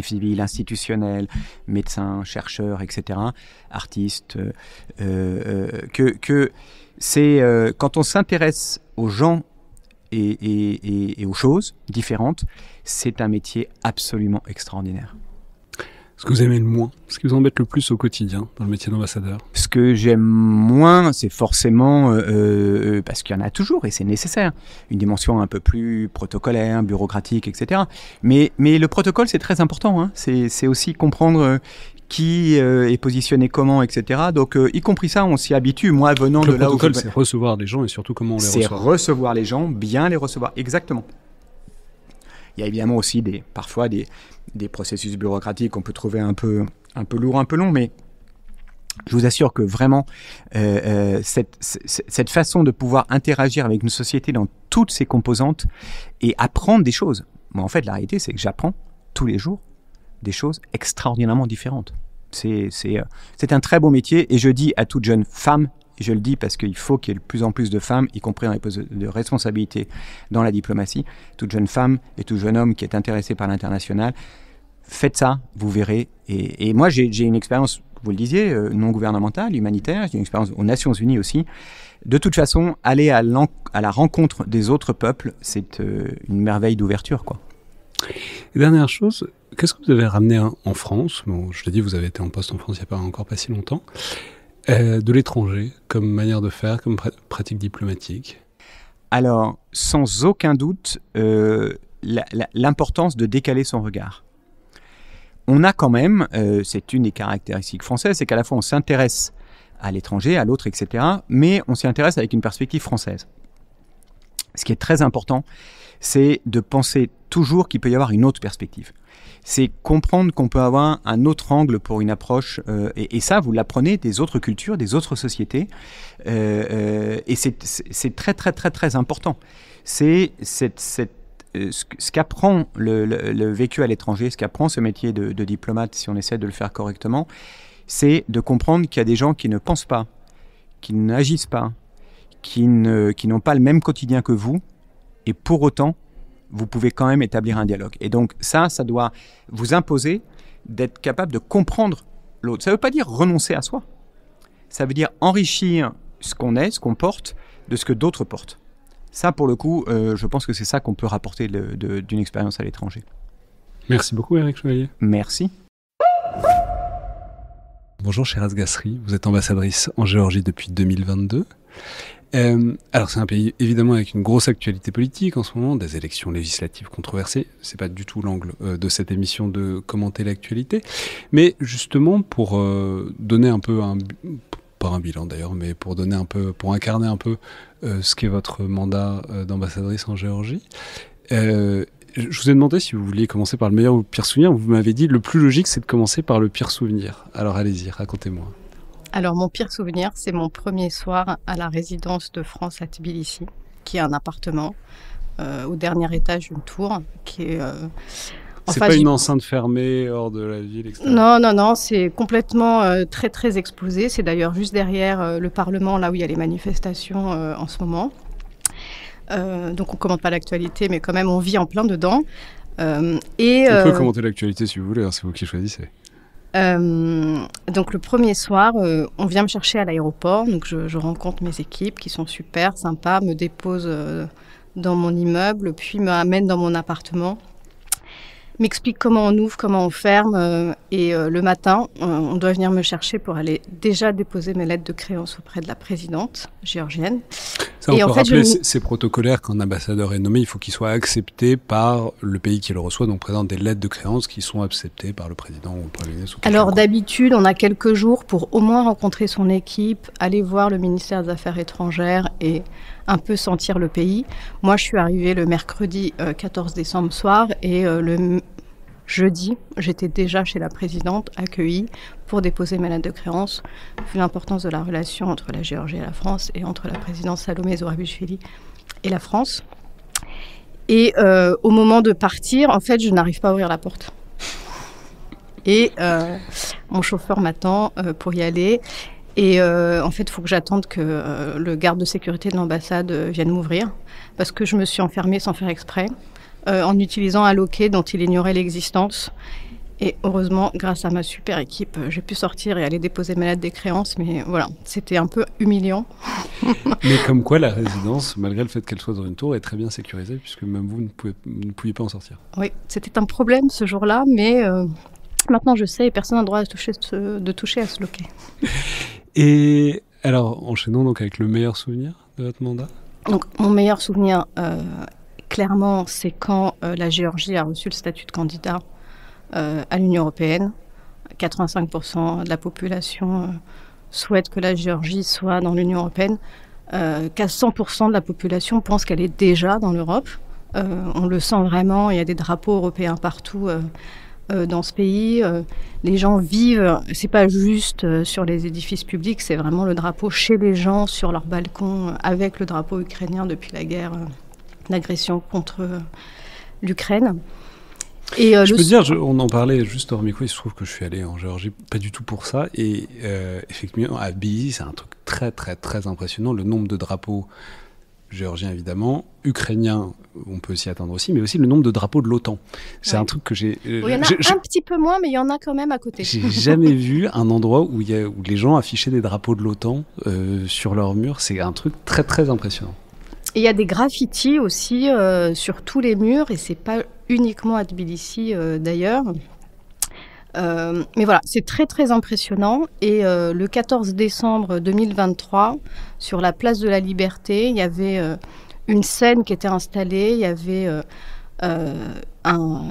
civile, institutionnelle, médecins, chercheurs, etc., artistes, que c'est quand on s'intéresse aux gens et aux choses différentes, c'est un métier absolument extraordinaire. Ce que vous aimez le moins, ce qui vous embête le plus au quotidien dans le métier d'ambassadeur? Ce que j'aime moins, c'est forcément, parce qu'il y en a toujours et c'est nécessaire, une dimension un peu plus protocolaire, bureaucratique, etc. Mais le protocole, c'est très important. Hein. C'est aussi comprendre qui est positionné comment, etc. Donc, y compris ça, on s'y habitue. Moi, venant de là où... Le protocole, c'est recevoir les gens et surtout comment on les reçoit. C'est recevoir les gens, bien les recevoir, exactement. Il y a évidemment aussi parfois des processus bureaucratiques qu'on peut trouver un peu lourds, un peu longs, mais je vous assure que vraiment, cette façon de pouvoir interagir avec une société dans toutes ses composantes et apprendre des choses. Moi, en fait, la réalité, c'est que j'apprends tous les jours des choses extraordinairement différentes. C'est un très beau métier et je dis à toute jeune femme, et je le dis parce qu'il faut qu'il y ait de plus en plus de femmes, y compris dans les postes de responsabilité dans la diplomatie, toute jeune femme et tout jeune homme qui est intéressé par l'international, faites ça, vous verrez. Et moi, j'ai une expérience, vous le disiez, non gouvernementale, humanitaire, j'ai une expérience aux Nations Unies aussi. De toute façon, aller à la rencontre des autres peuples, c'est une merveille d'ouverture, quoi. Et dernière chose, qu'est-ce que vous avez ramené en France? Bon, je l'ai dit, vous avez été en poste en France il n'y a pas si longtemps. De l'étranger, comme manière de faire, comme pratique diplomatique? Alors, sans aucun doute, l'importance de décaler son regard. On a quand même, c'est une des caractéristiques françaises, c'est qu'à la fois on s'intéresse à l'étranger, à l'autre, etc., mais on s'y intéresse avec une perspective française. Ce qui est très important, c'est de penser toujours qu'il peut y avoir une autre perspective. C'est comprendre qu'on peut avoir un autre angle pour une approche, et ça, vous l'apprenez des autres cultures, des autres sociétés, et c'est très, très, très, très important. C'est ce qu'apprend le vécu à l'étranger, ce qu'apprend ce métier de diplomate, si on essaie de le faire correctement, c'est de comprendre qu'il y a des gens qui ne pensent pas, qui n'agissent pas, qui n'ont pas le même quotidien que vous, et pour autant, vous pouvez quand même établir un dialogue. Et donc ça doit vous imposer d'être capable de comprendre l'autre. Ça ne veut pas dire renoncer à soi. Ça veut dire enrichir ce qu'on est, ce qu'on porte, de ce que d'autres portent. Ça, pour le coup, je pense que c'est ça qu'on peut rapporter d'une expérience à l'étranger. Merci beaucoup, Éric Chevalier. Merci. Bonjour, Sheraz Ghasri. Vous êtes ambassadrice en Géorgie depuis 2022. Alors c'est un pays évidemment avec une grosse actualité politique en ce moment, des élections législatives controversées. C'est pas du tout l'angle de cette émission de commenter l'actualité, mais justement pour donner un peu pas un bilan d'ailleurs, mais pour donner un peu, pour incarner un peu ce qu'est votre mandat d'ambassadrice en Géorgie. Je vous ai demandé si vous vouliez commencer par le meilleur ou le pire souvenir. Vous m'avez dit le plus logique c'est de commencer par le pire souvenir. Alors allez-y, racontez-moi. Alors, mon pire souvenir, c'est mon premier soir à la résidence de France à Tbilissi, qui est un appartement au dernier étage d'une tour. C'est pas une enceinte fermée hors de la ville, etc. Non, c'est complètement très, très exposé. C'est d'ailleurs juste derrière le Parlement, là où il y a les manifestations en ce moment. Donc, on ne commente pas l'actualité, mais quand même, on vit en plein dedans. On peut commenter l'actualité si vous voulez, hein, c'est vous qui choisissez. Donc le premier soir, on vient me chercher à l'aéroport, donc je rencontre mes équipes qui sont super sympas, me déposent dans mon immeuble, puis m'amènent dans mon appartement, m'expliquent comment on ouvre, comment on ferme, et le matin, on doit venir me chercher pour aller déjà déposer mes lettres de créance auprès de la présidente géorgienne. Ça, on peut rappeler, c'est protocolaire qu'un ambassadeur est nommé, il faut qu'il soit accepté par le pays qui le reçoit, donc présente des lettres de créance qui sont acceptées par le président ou le premier ministre. Alors d'habitude, on a quelques jours pour au moins rencontrer son équipe, aller voir le ministère des Affaires étrangères et un peu sentir le pays. Moi, je suis arrivée le mercredi 14 décembre soir et le jeudi, j'étais déjà chez la présidente, accueillie pour déposer ma lettre de créance, vu l'importance de la relation entre la Géorgie et la France et entre la présidente Salomé Zourabichvili et la France. Et au moment de partir, en fait, je n'arrive pas à ouvrir la porte. Et mon chauffeur m'attend pour y aller. Et en fait, il faut que j'attende que le garde de sécurité de l'ambassade vienne m'ouvrir, parce que je me suis enfermée sans faire exprès, en utilisant un loquet dont il ignorait l'existence. Et heureusement, grâce à ma super équipe, j'ai pu sortir et aller déposer ma lettre des créances. Mais voilà, c'était un peu humiliant. Mais comme quoi, la résidence, malgré le fait qu'elle soit dans une tour, est très bien sécurisée, puisque même vous ne pouviez pas en sortir. Oui, c'était un problème ce jour-là, mais maintenant je sais et personne n'a le droit de toucher à ce loquet. Et alors, enchaînons donc avec le meilleur souvenir de votre mandat. Donc, mon meilleur souvenir, clairement, c'est quand la Géorgie a reçu le statut de candidat à l'Union européenne. 85% de la population souhaite que la Géorgie soit dans l'Union européenne. Qu'à 100% de la population pense qu'elle est déjà dans l'Europe. On le sent vraiment, il y a des drapeaux européens partout dans ce pays. Les gens vivent, c'est pas juste sur les édifices publics, c'est vraiment le drapeau chez les gens, sur leur balcon, avec le drapeau ukrainien depuis la guerre, l'agression contre l'Ukraine. Et je peux dire, on en parlait juste hors micro, il se trouve que je suis allé en Géorgie, pas du tout pour ça, et effectivement, à Tbilissi, c'est un truc très très très impressionnant, le nombre de drapeaux géorgiens évidemment, ukrainiens, on peut s'y attendre aussi, mais aussi le nombre de drapeaux de l'OTAN. C'est un truc que j'ai... Il y en a un petit peu moins, mais il y en a quand même à côté. J'ai jamais vu un endroit où les gens affichaient des drapeaux de l'OTAN sur leurs murs, c'est un truc très très impressionnant. Et il y a des graffitis aussi sur tous les murs, et c'est pas uniquement à Tbilissi d'ailleurs. Mais voilà, c'est très très impressionnant. Et le 14 décembre 2023, sur la place de la Liberté, il y avait une scène qui était installée. Il y avait un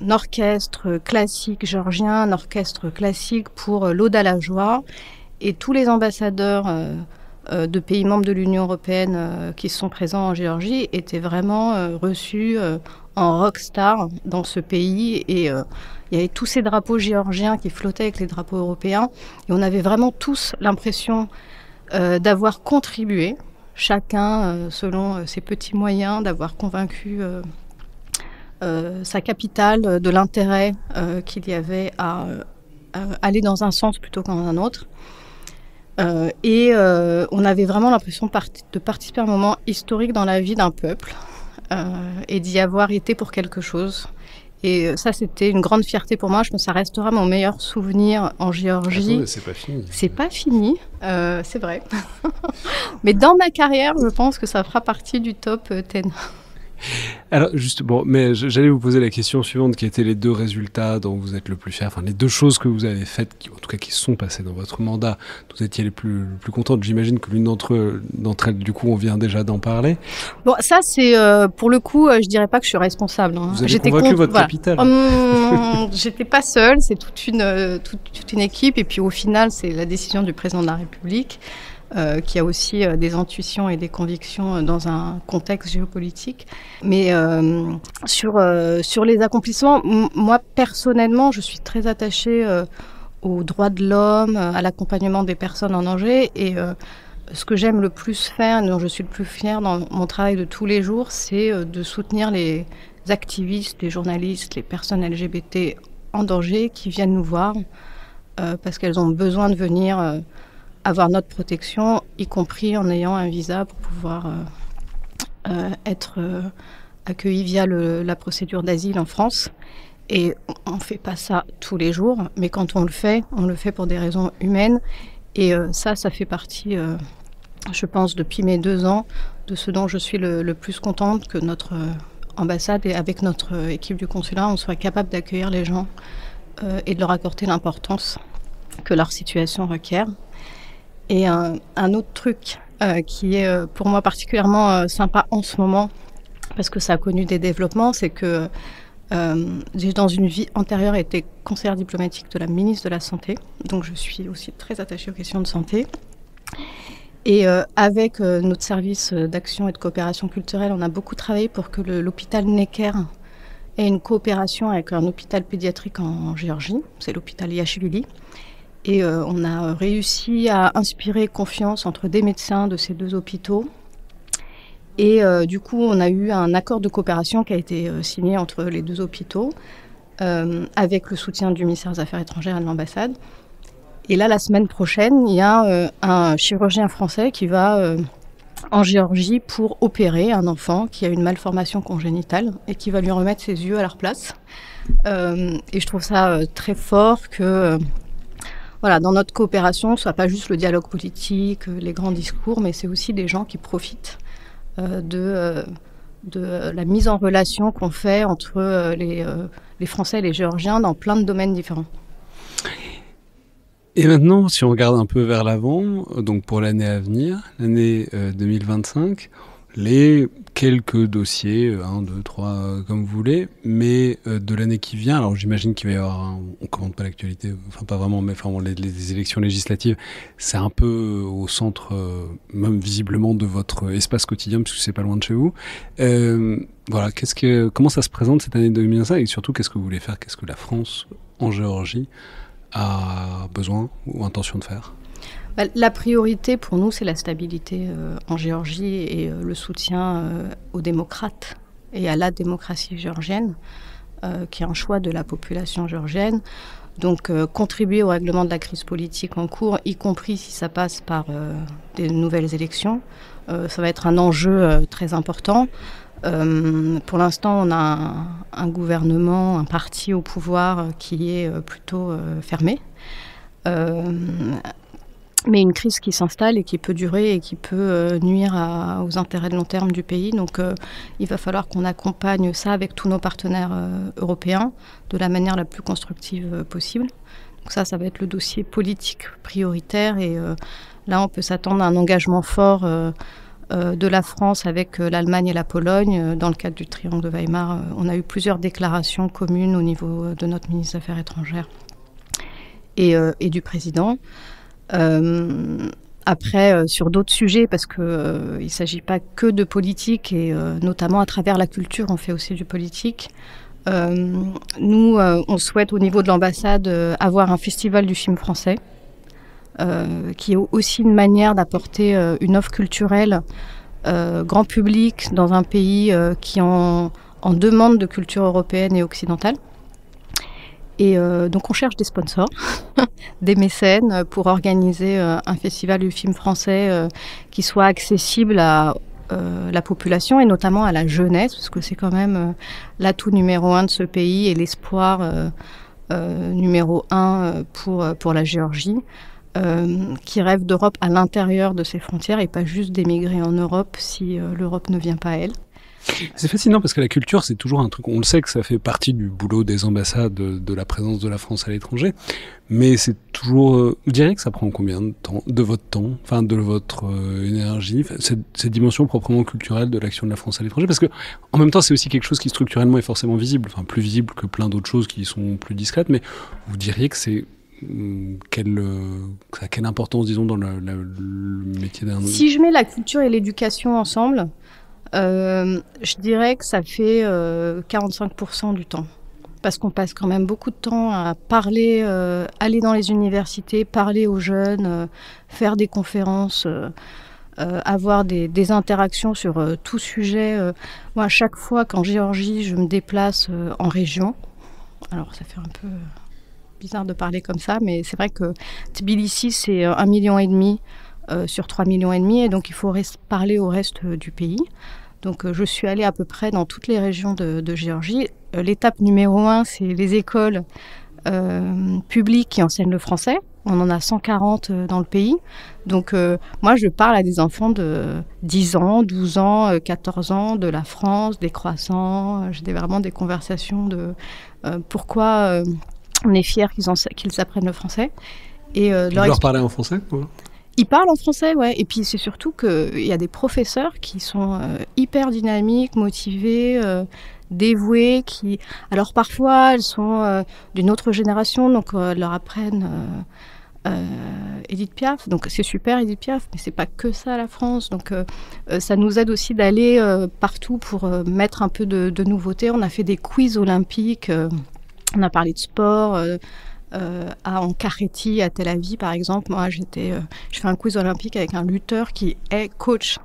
orchestre classique géorgien, un orchestre classique pour l'Aude à la joie. Et tous les ambassadeurs de pays membres de l'Union européenne qui sont présents en Géorgie étaient vraiment reçus en rockstar dans ce pays. Et il y avait tous ces drapeaux géorgiens qui flottaient avec les drapeaux européens. Et on avait vraiment tous l'impression d'avoir contribué, chacun selon ses petits moyens, d'avoir convaincu sa capitale de l'intérêt qu'il y avait à aller dans un sens plutôt qu'en un autre. Et on avait vraiment l'impression de participer à un moment historique dans la vie d'un peuple et d'y avoir été pour quelque chose. Et ça, c'était une grande fierté pour moi. Je pense que ça restera mon meilleur souvenir en Géorgie. Attends, c'est pas fini. C'est pas fini, c'est vrai. Mais dans ma carrière, je pense que ça fera partie du top 10. Alors, juste, bon, mais j'allais vous poser la question suivante, qui étaient les deux résultats dont vous êtes le plus fier, enfin, les deux choses que vous avez faites, en tout cas, qui se sont passées dans votre mandat, dont vous étiez les plus contentes. J'imagine que l'une d'entre elles, du coup, on vient déjà d'en parler. Bon, ça, c'est, pour le coup, je dirais pas que je suis responsable. Hein. Vous avez convaincu votre capitale. J'étais pas seule, c'est toute une équipe, et puis au final, c'est la décision du président de la République. Qui a aussi des intuitions et des convictions dans un contexte géopolitique. Mais sur les accomplissements, moi, personnellement, je suis très attachée aux droits de l'homme, à l'accompagnement des personnes en danger. Et ce que j'aime le plus faire, dont je suis le plus fière dans mon travail de tous les jours, c'est de soutenir les activistes, les journalistes, les personnes LGBT en danger qui viennent nous voir parce qu'elles ont besoin de venir avoir notre protection, y compris en ayant un visa pour pouvoir être accueilli via la procédure d'asile en France. Et on ne fait pas ça tous les jours, mais quand on le fait pour des raisons humaines. Et ça fait partie, je pense, depuis mes 2 ans, de ce dont je suis le plus contente, que notre ambassade et avec notre équipe du consulat, on soit capable d'accueillir les gens et de leur accorder l'importance que leur situation requiert. Et un autre truc qui est pour moi particulièrement sympa en ce moment, parce que ça a connu des développements, c'est que j'ai dans une vie antérieure été conseillère diplomatique de la ministre de la Santé, donc je suis aussi très attachée aux questions de santé. Et avec notre service d'action et de coopération culturelle, on a beaucoup travaillé pour que l'hôpital Necker et une coopération avec un hôpital pédiatrique en Géorgie, c'est l'hôpital Yashiluli. Et on a réussi à inspirer confiance entre des médecins de ces 2 hôpitaux. Et du coup, on a eu un accord de coopération qui a été signé entre les 2 hôpitaux, avec le soutien du ministère des Affaires étrangères et de l'ambassade. Et là, la semaine prochaine, il y a un chirurgien français qui va en Géorgie pour opérer un enfant qui a une malformation congénitale et qui va lui remettre ses yeux à leur place. Et je trouve ça très fort que... Voilà, dans notre coopération, ce soit pas juste le dialogue politique, les grands discours, mais c'est aussi des gens qui profitent de la mise en relation qu'on fait entre les Français et les Géorgiens dans plein de domaines différents. Et maintenant, si on regarde un peu vers l'avant, donc pour l'année à venir, l'année 2025, les quelques dossiers, 1, 2, 3, comme vous voulez, mais de l'année qui vient, alors j'imagine qu'il va y avoir, on commente pas l'actualité, enfin pas vraiment, mais enfin les élections législatives, c'est un peu au centre, même visiblement, de votre espace quotidien, puisque c'est pas loin de chez vous. Voilà, comment ça se présente cette année 2025, et surtout qu'est-ce que vous voulez faire, qu'est-ce que la France en Géorgie a besoin ou intention de faire? La priorité pour nous, c'est la stabilité en Géorgie et le soutien aux démocrates et à la démocratie géorgienne, qui est un choix de la population géorgienne. Donc contribuer au règlement de la crise politique en cours, y compris si ça passe par des nouvelles élections, ça va être un enjeu très important. Pour l'instant, on a un gouvernement, un parti au pouvoir qui est plutôt fermé. Mais une crise qui s'installe et qui peut durer et qui peut nuire aux intérêts de long terme du pays. Donc il va falloir qu'on accompagne ça avec tous nos partenaires européens de la manière la plus constructive possible. Donc ça va être le dossier politique prioritaire. Et là, on peut s'attendre à un engagement fort de la France avec l'Allemagne et la Pologne. Dans le cadre du triangle de Weimar, on a eu plusieurs déclarations communes au niveau de notre ministre des Affaires étrangères et du président. Après, sur d'autres sujets, parce qu'il ne s'agit pas que de politique, et notamment à travers la culture, on fait aussi du politique. Nous, on souhaite au niveau de l'ambassade avoir un festival du film français, qui est aussi une manière d'apporter une offre culturelle grand public dans un pays qui est en demande de culture européenne et occidentale. Et donc on cherche des sponsors, des mécènes pour organiser un festival du film français qui soit accessible à la population et notamment à la jeunesse, parce que c'est quand même l'atout numéro 1 de ce pays et l'espoir numéro 1 pour la Géorgie, qui rêve d'Europe à l'intérieur de ses frontières et pas juste d'émigrer en Europe si l'Europe ne vient pas à elle. C'est fascinant parce que la culture, c'est toujours un truc, on le sait que ça fait partie du boulot des ambassades, de la présence de la France à l'étranger, mais c'est toujours, vous diriez que ça prend combien de temps, de votre énergie, cette dimension proprement culturelle de l'action de la France à l'étranger, parce que en même temps c'est aussi quelque chose qui structurellement est forcément visible, enfin plus visible que plein d'autres choses qui sont plus discrètes, mais vous diriez que c'est quelle importance, disons, dans le métier d'un... Si je mets la culture et l'éducation ensemble, je dirais que ça fait 45% du temps. Parce qu'on passe quand même beaucoup de temps à parler, aller dans les universités, parler aux jeunes, faire des conférences, avoir des interactions sur tout sujet. Moi, à chaque fois qu'en Géorgie, je me déplace en région, alors ça fait un peu bizarre de parler comme ça, mais c'est vrai que Tbilissi, c'est 1,5 million sur 3,5 millions, et donc il faut parler au reste du pays. Donc je suis allée à peu près dans toutes les régions de Géorgie. L'étape numéro 1, c'est les écoles publiques qui enseignent le français. On en a 140 dans le pays. Donc moi, je parle à des enfants de 10 ans, 12 ans, 14 ans, de la France, des croissants. J'ai vraiment des conversations de pourquoi on est fiers qu'ils apprennent le français. Et vous leur parlez en français, quoi ? Ils parlent en français, ouais. Et puis c'est surtout qu'il y a des professeurs qui sont hyper dynamiques, motivés, dévoués. Alors parfois, elles sont d'une autre génération, donc elles leur apprennent Édith Piaf, donc c'est super Édith Piaf, mais c'est pas que ça la France, donc ça nous aide aussi d'aller partout pour mettre un peu de nouveautés. On a fait des quiz olympiques, on a parlé de sport, en Karéti, à Tel Aviv par exemple. Moi je fais un quiz olympique avec un lutteur qui est coach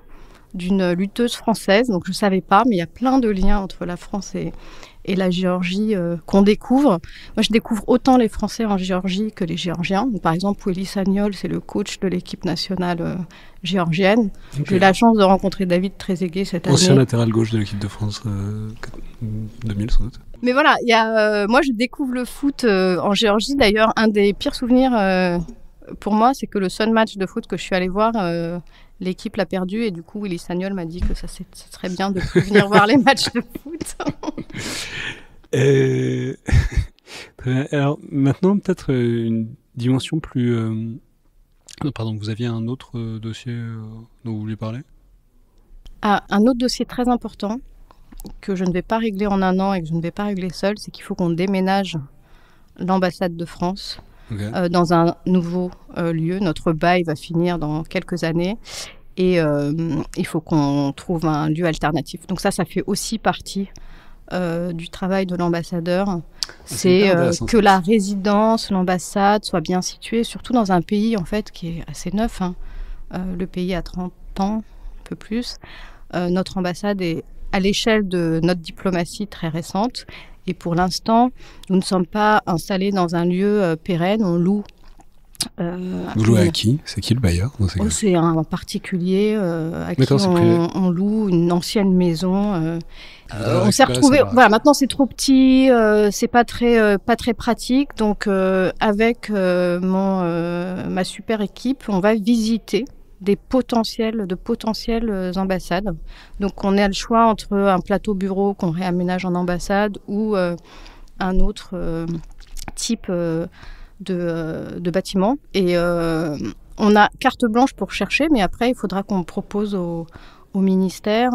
d'une lutteuse française, donc je savais pas, mais il y a plein de liens entre la France et la Géorgie qu'on découvre. Moi, je découvre autant les Français en Géorgie que les Géorgiens. Donc, par exemple, Willy Sagnol, c'est le coach de l'équipe nationale géorgienne. Okay. J'ai eu la chance de rencontrer David Trezeguet cette année. Ancien latéral gauche de l'équipe de France 2000, sans doute. Mais voilà, moi, je découvre le foot en Géorgie. D'ailleurs, un des pires souvenirs pour moi, c'est que le seul match de foot que je suis allée voir, l'équipe l'a perdu. Et du coup, Willy Sagnol m'a dit que ça serait bien de plus venir voir les matchs de foot. Alors maintenant, peut-être une dimension plus... pardon, vous aviez un autre dossier dont vous vouliez parler ? Un autre dossier très important que je ne vais pas régler en un an et que je ne vais pas régler seul, c'est qu'il faut qu'on déménage l'ambassade de France dans un nouveau lieu. Notre bail va finir dans quelques années et il faut qu'on trouve un lieu alternatif. Donc ça fait aussi partie du travail de l'ambassadeur. C'est que la résidence, l'ambassade soit bien située, surtout dans un pays en fait qui est assez neuf. Le pays a 30 ans, un peu plus. Notre ambassade est à l'échelle de notre diplomatie très récente. Et pour l'instant, nous ne sommes pas installés dans un lieu pérenne, on loue. Vous louez à qui ? C'est qui le bailleur dans ces cas ? C'est un particulier à qui on loue une ancienne maison. On s'est retrouvés. Voilà, maintenant c'est trop petit, c'est pas très pratique. Donc avec ma super équipe, on va visiter de potentielles ambassades. Donc on a le choix entre un plateau bureau qu'on réaménage en ambassade ou un autre type de bâtiment. Et on a carte blanche pour chercher, mais après il faudra qu'on propose au ministère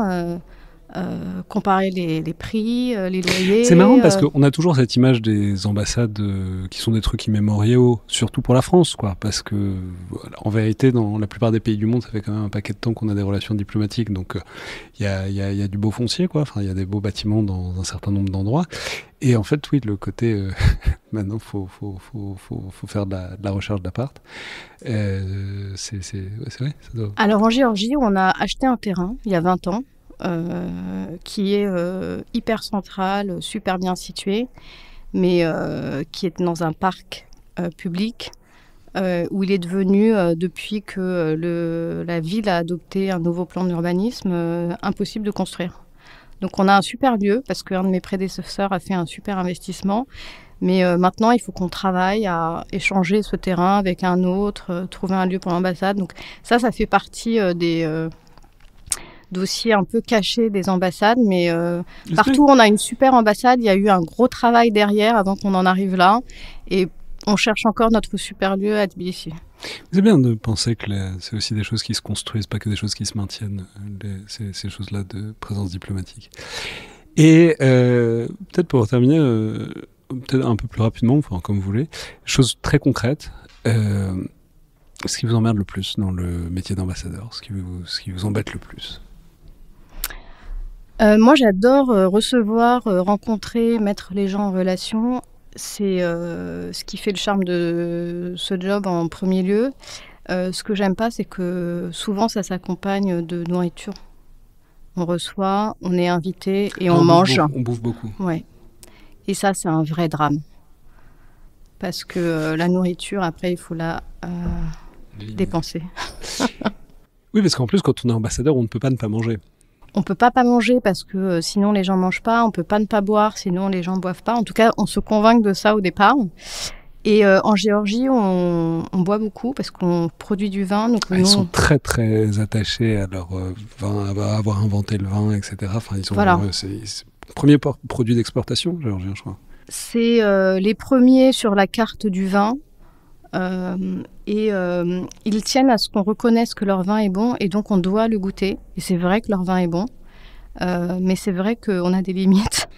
comparer les prix, les loyers. C'est marrant parce qu'on a toujours cette image des ambassades qui sont des trucs immémoriaux, surtout pour la France, quoi. Parce que, en vérité, dans la plupart des pays du monde, ça fait quand même un paquet de temps qu'on a des relations diplomatiques. Donc, il y a du beau foncier, quoi. Enfin, il y a des beaux bâtiments dans un certain nombre d'endroits. Et en fait, oui, le côté maintenant, faut faire de la recherche d'appart. C'est vrai. Ça doit... Alors en Géorgie, on a acheté un terrain il y a 20 ans. Qui est hyper central, super bien situé, mais qui est dans un parc public où il est devenu, depuis que la ville a adopté un nouveau plan d'urbanisme, impossible de construire. Donc on a un super lieu parce qu'un de mes prédécesseurs a fait un super investissement, mais maintenant il faut qu'on travaille à échanger ce terrain avec un autre, trouver un lieu pour l'ambassade. Donc ça fait partie des... dossier un peu caché des ambassades, mais partout où on a une super ambassade, il y a eu un gros travail derrière avant qu'on en arrive là, et on cherche encore notre super lieu à Tbilissi. C'est bien de penser que c'est aussi des choses qui se construisent, pas que des choses qui se maintiennent, ces choses-là de présence diplomatique. Et peut-être pour terminer, peut-être un peu plus rapidement, enfin comme vous voulez, chose très concrète, ce qui vous emmerde le plus dans le métier d'ambassadeur, ce qui vous embête le plus? Moi, j'adore recevoir, rencontrer, mettre les gens en relation. C'est ce qui fait le charme de ce job en premier lieu. Ce que j'aime pas, c'est que souvent, ça s'accompagne de nourriture. On reçoit, on est invité et on mange. On bouffe beaucoup. Ouais. Et ça, c'est un vrai drame. Parce que la nourriture, après, il faut la dépenser. Oui, parce qu'en plus, quand on est ambassadeur, on ne peut pas ne pas manger. On peut pas manger parce que sinon les gens mangent pas. On peut pas ne pas boire sinon les gens boivent pas. En tout cas, on se convainc de ça au départ. Et en Géorgie, on boit beaucoup parce qu'on produit du vin. Donc ils sont très très attachés à leur vin, à avoir inventé le vin, etc. Enfin, ils sont c'est le premier produit d'exportation géorgien, je crois. C'est les premiers sur la carte du vin. Ils tiennent à ce qu'on reconnaisse que leur vin est bon et donc on doit le goûter. Et c'est vrai que leur vin est bon, mais c'est vrai qu'on a des limites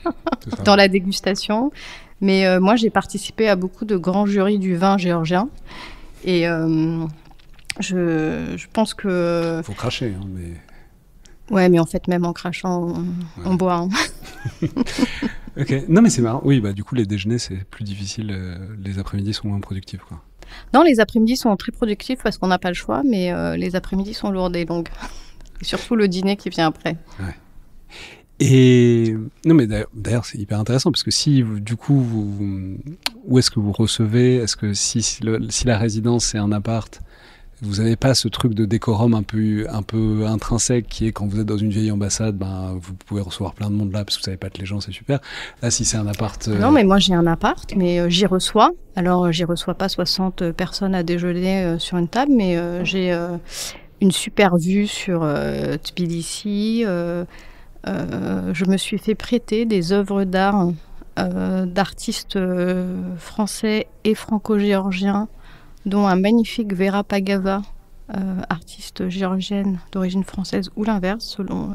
dans la dégustation. Mais moi, j'ai participé à beaucoup de grands jurys du vin géorgien Et je pense que... Faut cracher, hein, mais... Ouais, mais en fait, même en crachant, on boit. Hein. Ok. Non, mais c'est marrant. Oui, bah du coup, les déjeuners, c'est plus difficile. Les après-midi sont moins productifs, quoi. Non, les après-midi sont très productifs parce qu'on n'a pas le choix, mais les après-midi sont lourdes et longues. Et surtout le dîner qui vient après. Ouais. Et non, mais d'ailleurs, c'est hyper intéressant parce que si, du coup, où est-ce que vous recevez? Est-ce que si la résidence c'est un appart, vous n'avez pas ce truc de décorum un peu intrinsèque qui est quand vous êtes dans une vieille ambassade, ben, vous pouvez recevoir plein de monde là parce que vous savez pas que les gens, c'est super. Là, si c'est un appart... Non, mais moi j'ai un appart, mais j'y reçois. Alors, j'y reçois pas 60 personnes à déjeuner sur une table, mais j'ai une super vue sur Tbilissi. Je me suis fait prêter des œuvres d'art d'artistes français et franco-géorgiens, dont un magnifique Vera Pagava, artiste géorgienne d'origine française, ou l'inverse, selon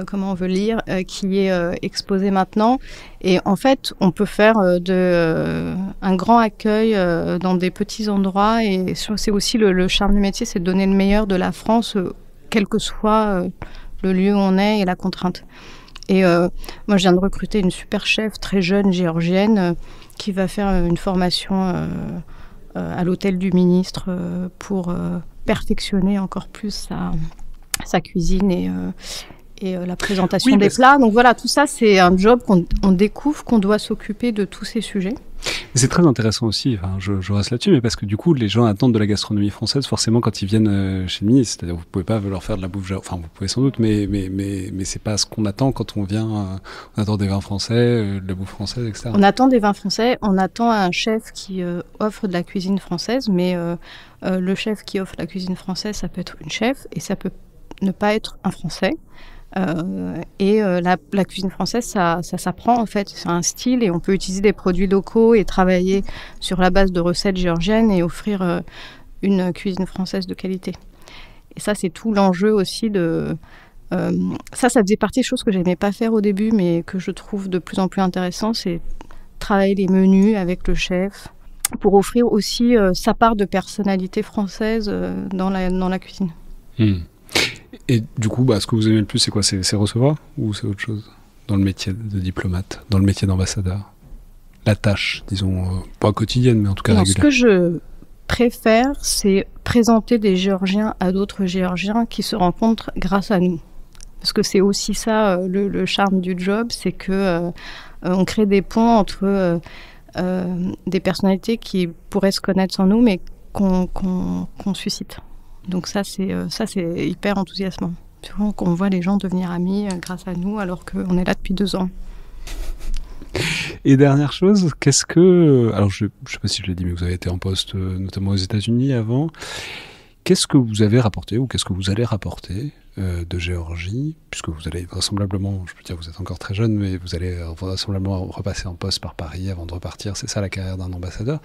comment on veut lire, qui est exposé maintenant. Et en fait, on peut faire un grand accueil dans des petits endroits. Et c'est aussi le charme du métier, c'est de donner le meilleur de la France, quel que soit le lieu où on est et la contrainte. Et moi, je viens de recruter une super chef très jeune géorgienne qui va faire une formation à l'hôtel du ministre pour perfectionner encore plus sa cuisine et la présentation des plats. Donc voilà, tout ça, c'est un job qu'on découvre, qu'on doit s'occuper de tous ces sujets. C'est très intéressant aussi, enfin, je reste là-dessus, mais parce que du coup, les gens attendent de la gastronomie française forcément quand ils viennent chez le ministre. C'est-à-dire, vous pouvez pas leur faire de la bouffe, enfin, vous pouvez sans doute, mais c'est pas ce qu'on attend quand on vient. On attend des vins français, de la bouffe française, etc. On attend des vins français, on attend un chef qui offre de la cuisine française, mais le chef qui offre la cuisine française, ça peut être une chef et ça peut ne pas être un Français. La cuisine française, ça s'apprend en fait, c'est un style et on peut utiliser des produits locaux et travailler sur la base de recettes géorgiennes et offrir une cuisine française de qualité. Et ça, c'est tout l'enjeu aussi de... ça faisait partie des choses que j'aimais pas faire au début, mais que je trouve de plus en plus intéressant, c'est travailler les menus avec le chef pour offrir aussi sa part de personnalité française dans la cuisine. Et du coup, ce que vous aimez le plus, c'est quoi? C'est recevoir ou c'est autre chose dans le métier de diplomate, dans le métier d'ambassadeur? La tâche, disons, pas quotidienne, mais en tout cas régulière. Ce que je préfère, c'est présenter des Géorgiens à d'autres Géorgiens qui se rencontrent grâce à nous. Parce que c'est aussi ça, le charme du job, c'est que on crée des ponts entre des personnalités qui pourraient se connaître sans nous, mais qu'on suscite. Donc ça, c'est hyper enthousiasmant. Souvent qu'on voit les gens devenir amis grâce à nous, alors qu'on est là depuis 2 ans. Et dernière chose, qu'est-ce que... Alors, je ne sais pas si je l'ai dit, mais vous avez été en poste, notamment aux États-Unis avant. Qu'est-ce que vous avez rapporté, ou qu'est-ce que vous allez rapporter de Géorgie, puisque vous allez vraisemblablement, je peux dire, vous êtes encore très jeune, mais vous allez vraisemblablement repasser en poste par Paris avant de repartir. C'est ça la carrière d'un ambassadeur.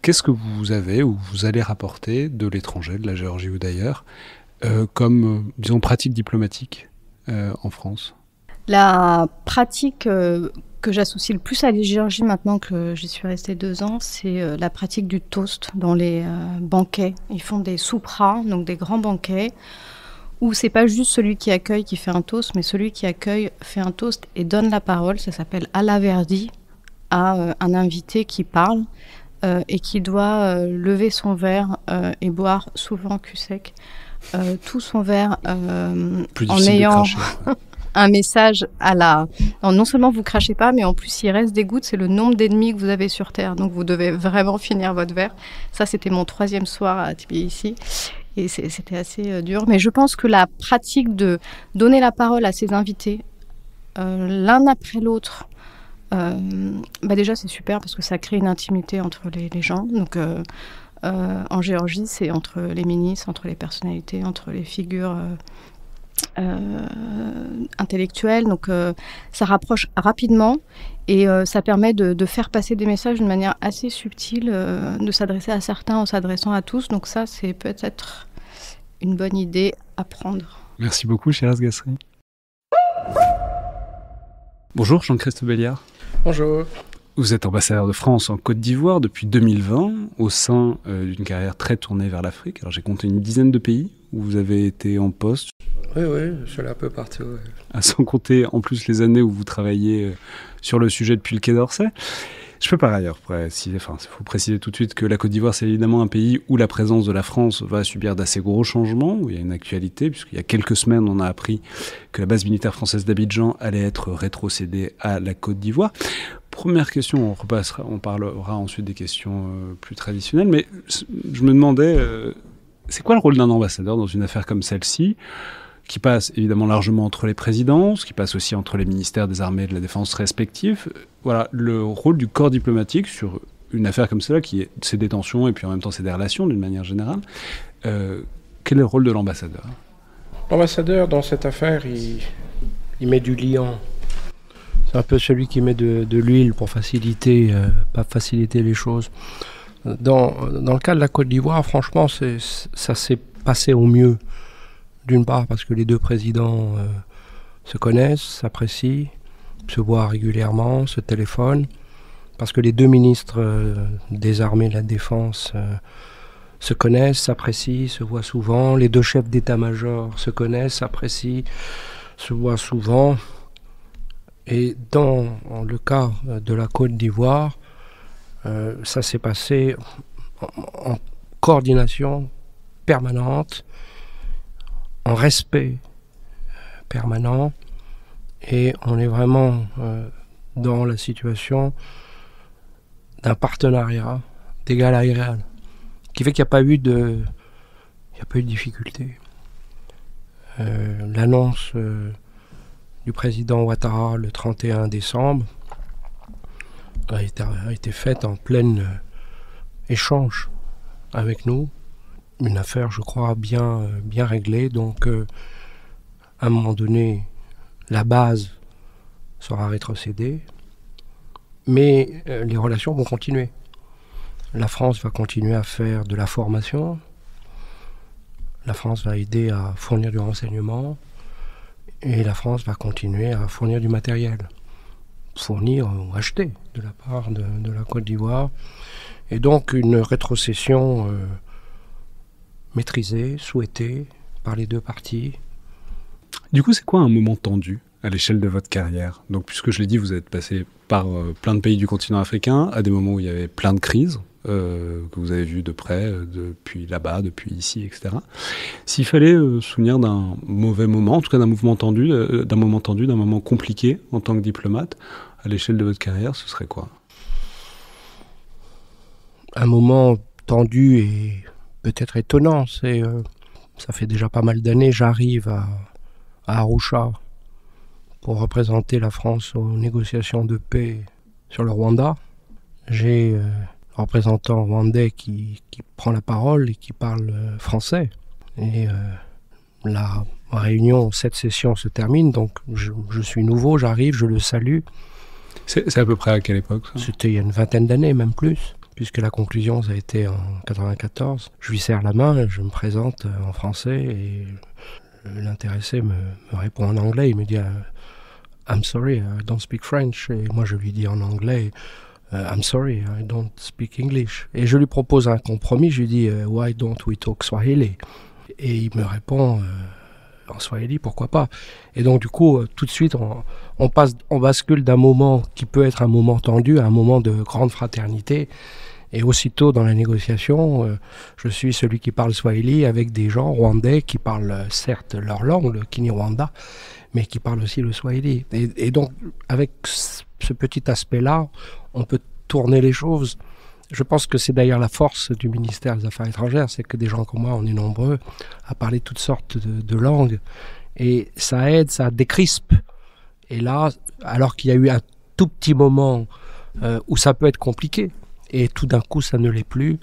Qu'est-ce que vous avez ou vous allez rapporter de l'étranger, de la Géorgie ou d'ailleurs, comme, disons, pratique diplomatique en France? La pratique que j'associe le plus à la Géorgie maintenant que j'y suis restée 2 ans, c'est la pratique du toast dans les banquets. Ils font des soupras, donc des grands banquets, où c'est pas juste celui qui accueille qui fait un toast, mais celui qui accueille fait un toast et donne la parole. Ça s'appelle alaverdi, à un invité qui parle et qui doit lever son verre et boire souvent cul sec tout son verre en ayant un message à la... Non seulement vous crachez pas, mais en plus il reste des gouttes, c'est le nombre d'ennemis que vous avez sur Terre. Donc vous devez vraiment finir votre verre. Ça, c'était mon 3e soir à Tbilissi. Et c'était assez dur. Mais je pense que la pratique de donner la parole à ses invités, l'un après l'autre, déjà c'est super parce que ça crée une intimité entre les gens. Donc en Géorgie, c'est entre les ministres, entre les personnalités, entre les figures intellectuelles. Donc ça rapproche rapidement et ça permet de faire passer des messages d'une manière assez subtile, de s'adresser à certains en s'adressant à tous. Donc ça, c'est peut-être une bonne idée à prendre. Merci beaucoup, Shiraz Gasri. Bonjour, Jean-Christophe Béliard. Bonjour. Vous êtes ambassadeur de France en Côte d'Ivoire depuis 2020, au sein d'une carrière très tournée vers l'Afrique. Alors j'ai compté une dizaine de pays où vous avez été en poste. Oui, je suis là un peu partout. Ouais. Sans compter en plus les années où vous travaillez sur le sujet depuis le Quai d'Orsay. Je peux par ailleurs préciser, il faut préciser tout de suite que la Côte d'Ivoire, c'est évidemment un pays où la présence de la France va subir d'assez gros changements, où il y a une actualité, puisqu'il y a quelques semaines, on a appris que la base militaire française d'Abidjan allait être rétrocédée à la Côte d'Ivoire. Première question, on parlera ensuite des questions plus traditionnelles, mais je me demandais, c'est quoi le rôle d'un ambassadeur dans une affaire comme celle-ci, qui passe évidemment largement entre les présidences, qui passe aussi entre les ministères des armées et de la défense respectifs. Voilà, le rôle du corps diplomatique sur une affaire comme celle-là, qui est ses détentions et puis en même temps c'est des relations d'une manière générale. Quel est le rôle de l'ambassadeur ? L'ambassadeur, dans cette affaire, il met du liant. C'est un peu celui qui met de l'huile pour faciliter les choses. Dans le cas de la Côte d'Ivoire, franchement, ça s'est passé au mieux. D'une part parce que les deux présidents se connaissent, s'apprécient, se voient régulièrement, se téléphonent, parce que les deux ministres des armées et de la défense se connaissent, s'apprécient, se voient souvent, les deux chefs d'état-major se connaissent, s'apprécient, se voient souvent. Et dans le cas de la Côte d'Ivoire, ça s'est passé en coordination permanente, en respect permanent, et on est vraiment dans la situation d'un partenariat d'égal à égal, qui fait qu'il n'y a pas eu de difficulté. L'annonce du président Ouattara le 31 décembre a été faite en plein échange avec nous. Une affaire, je crois, bien réglée. Donc, à un moment donné, la base sera rétrocédée, mais les relations vont continuer. La France va continuer à faire de la formation. La France va aider à fournir du renseignement. Et la France va continuer à fournir du matériel. Fournir ou acheter de la part de la Côte d'Ivoire. Et donc, une rétrocession maîtrisé, souhaité par les deux parties. Du coup, c'est quoi un moment tendu à l'échelle de votre carrière ? Donc, puisque je l'ai dit, vous êtes passé par plein de pays du continent africain, à des moments où il y avait plein de crises, que vous avez vues de près, depuis là-bas, depuis ici, etc. S'il fallait se souvenir d'un mauvais moment, en tout cas d'un moment tendu, d'un moment compliqué en tant que diplomate, à l'échelle de votre carrière, ce serait quoi ? Un moment tendu et peut-être étonnant, ça fait déjà pas mal d'années, j'arrive à Arusha pour représenter la France aux négociations de paix sur le Rwanda. J'ai un représentant rwandais qui prend la parole et qui parle français. Et la réunion, cette session se termine, donc je suis nouveau, j'arrive, je le salue. C'est à peu près à quelle époque ça ? C'était il y a une vingtaine d'années, même plus. Puisque la conclusion, ça a été en 1994. Je lui serre la main, je me présente en français et l'intéressé me répond en anglais. Il me dit « I'm sorry, I don't speak French ». Et moi, je lui dis en anglais « I'm sorry, I don't speak English ». Et je lui propose un compromis, je lui dis « Why don't we talk Swahili ?» Et il me répond en Swahili, pourquoi pas. Et donc, du coup, tout de suite, on bascule d'un moment qui peut être un moment tendu à un moment de grande fraternité. Et aussitôt dans la négociation, je suis celui qui parle Swahili avec des gens rwandais qui parlent certes leur langue, le Kinyarwanda, mais qui parlent aussi le Swahili. Et donc, avec ce petit aspect-là, on peut tourner les choses. Je pense que c'est d'ailleurs la force du ministère des Affaires étrangères, c'est que des gens comme moi, on est nombreux à parler toutes sortes de langues. Et ça aide, ça décrispe. Et là, alors qu'il y a eu un tout petit moment où ça peut être compliqué, et tout d'un coup, ça ne l'est plus.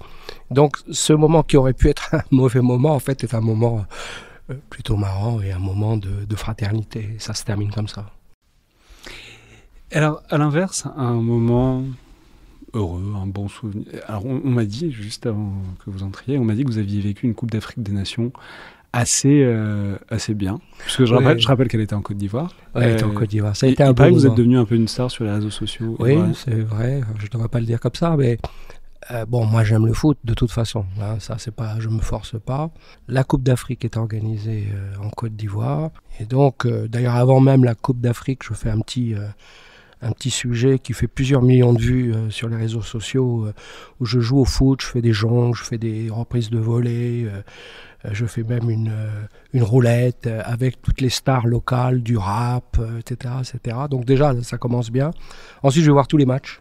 Donc, ce moment qui aurait pu être un mauvais moment, en fait, est un moment plutôt marrant et un moment de fraternité. Ça se termine comme ça. Alors, à l'inverse, un moment heureux, un bon souvenir. Alors, on m'a dit, juste avant que vous entriez, on m'a dit que vous aviez vécu une Coupe d'Afrique des Nations assez bien. Parce que je rappelle qu'elle était en Côte d'Ivoire. Oui, elle était en Côte d'Ivoire. Ça a été un beau moment. Vous êtes moment. devenu un peu une star sur les réseaux sociaux. Oui, c'est vrai. Je ne devrais pas le dire comme ça, mais bon, moi j'aime le foot de toute façon. Hein, ça, c'est pas, je me force pas. La Coupe d'Afrique est organisée en Côte d'Ivoire. Et donc, d'ailleurs, avant même la Coupe d'Afrique, je fais un petit sujet qui fait plusieurs millions de vues sur les réseaux sociaux où je joue au foot, je fais des jongles, je fais des reprises de volée, je fais même une roulette avec toutes les stars locales du rap, etc., etc. Donc déjà, ça commence bien. Ensuite, je vais voir tous les matchs,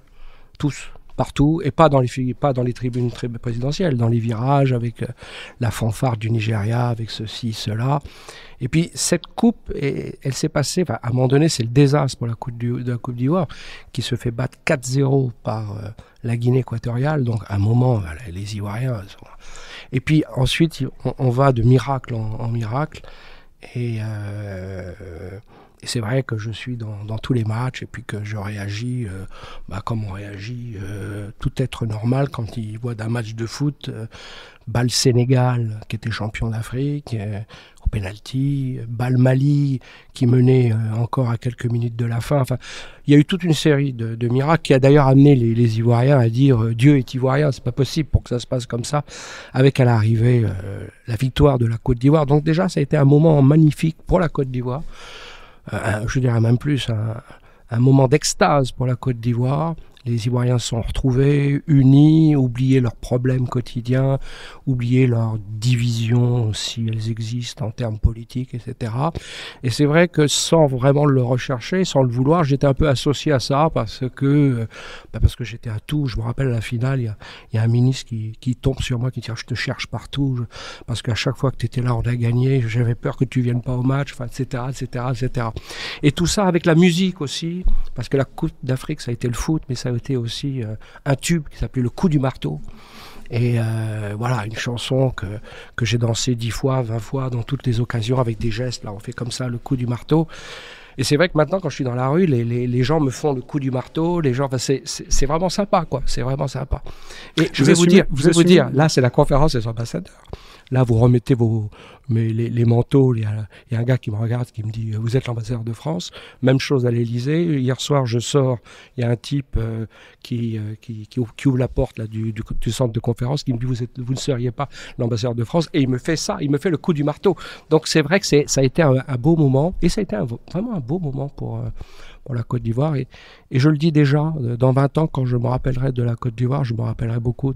tous, partout, et pas dans les tribunes présidentielles, dans les virages, avec la fanfare du Nigeria, avec ceci, cela. Et puis cette coupe, elle s'est passée, à un moment donné, c'est le désastre pour la Coupe d'Ivoire, qui se fait battre 4-0 par la Guinée équatoriale. Donc à un moment, les Ivoiriens... Et puis ensuite, on va de miracle en miracle. Et c'est vrai que je suis dans tous les matchs et puis que je réagis comme on réagit tout être normal quand il voit d'un match de foot balle Sénégal qui était champion d'Afrique au pénalty, balle Mali qui menait encore à quelques minutes de la fin. Enfin, il y a eu toute une série de miracles qui a d'ailleurs amené les Ivoiriens à dire Dieu est ivoirien, c'est pas possible pour que ça se passe comme ça, avec à l'arrivée la victoire de la Côte d'Ivoire. Donc déjà, ça a été un moment magnifique pour la Côte d'Ivoire. Je dirais même plus, un moment d'extase pour la Côte d'Ivoire. Les Ivoiriens se sont retrouvés, unis, oubliés leurs problèmes quotidiens, oubliés leurs divisions, si elles existent en termes politiques, etc. Et c'est vrai que sans vraiment le rechercher, sans le vouloir, j'étais un peu associé à ça parce que j'étais à tout. Je me rappelle à la finale, il y a un ministre qui tombe sur moi, qui dit « Je te cherche partout, parce qu'à chaque fois que tu étais là, on a gagné, j'avais peur que tu viennes pas au match, etc., etc., etc. » Et tout ça avec la musique aussi, parce que la Coupe d'Afrique, ça a été le foot, mais ça a été aussi un tube qui s'appelait Le Coup du Marteau. Et voilà, une chanson que j'ai dansée 10 fois, 20 fois, dans toutes les occasions, avec des gestes. Là, on fait comme ça, le coup du marteau. Et c'est vrai que maintenant, quand je suis dans la rue, les gens me font le coup du marteau. Les gens, c'est vraiment sympa, quoi. C'est vraiment sympa. Et je vais vous dire, là, c'est la conférence des ambassadeurs. Là, vous remettez les manteaux. Il y a un gars qui me regarde, qui me dit « Vous êtes l'ambassadeur de France ?» Même chose à l'Élysée. Hier soir, je sors, il y a un type qui ouvre la porte là, du centre de conférence, qui me dit vous ne seriez pas l'ambassadeur de France. Et il me fait ça, il me fait le coup du marteau. Donc c'est vrai que ça a été un beau moment. Et ça a été vraiment un beau moment pour la Côte d'Ivoire. Et je le dis déjà, dans 20 ans, quand je me rappellerai de la Côte d'Ivoire, je me rappellerai beaucoup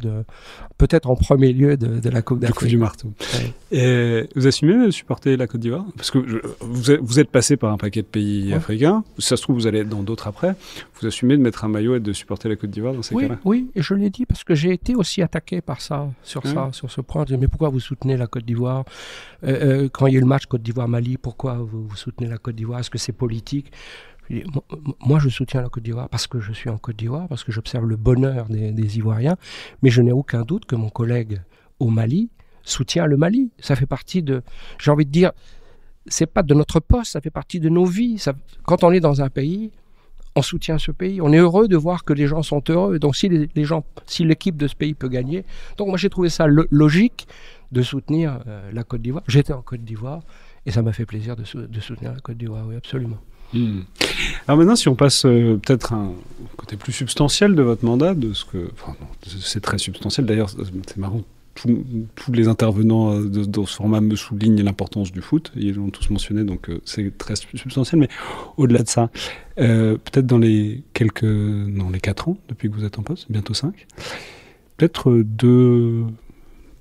peut-être en premier lieu de la Coupe d'Afrique. Du coup du marteau. Ouais. Et vous assumez de supporter la Côte d'Ivoire ? Parce que vous êtes passé par un paquet de pays africains. Si ça se trouve, vous allez être dans d'autres après. Vous assumez de mettre un maillot et de supporter la Côte d'Ivoire dans ces cas-là ? Oui, et je l'ai dit parce que j'ai été aussi attaqué par ça, sur ce point. Mais pourquoi vous soutenez la Côte d'Ivoire ? Quand il y a eu le match Côte d'Ivoire-Mali, pourquoi vous soutenez la Côte d'Ivoire ? Est-ce que c'est politique ? Moi, je soutiens la Côte d'Ivoire parce que je suis en Côte d'Ivoire, parce que j'observe le bonheur des Ivoiriens, mais je n'ai aucun doute que mon collègue au Mali soutient le Mali. Ça fait partie j'ai envie de dire, c'est pas de notre poste, ça fait partie de nos vies. Quand on est dans un pays, on soutient ce pays. On est heureux de voir que les gens sont heureux. Donc si l'équipe de ce pays peut gagner, donc moi j'ai trouvé ça logique de soutenir la Côte d'Ivoire. J'étais en Côte d'Ivoire et ça m'a fait plaisir de soutenir la Côte d'Ivoire, oui, absolument. Alors maintenant, si on passe peut-être un côté plus substantiel de votre mandat, c'est très substantiel d'ailleurs, c'est marrant, tous les intervenants dans ce format me soulignent l'importance du foot, ils l'ont tous mentionné, donc c'est très substantiel, mais au-delà de ça, peut-être dans les 4 ans, depuis que vous êtes en poste, bientôt 5, peut-être deux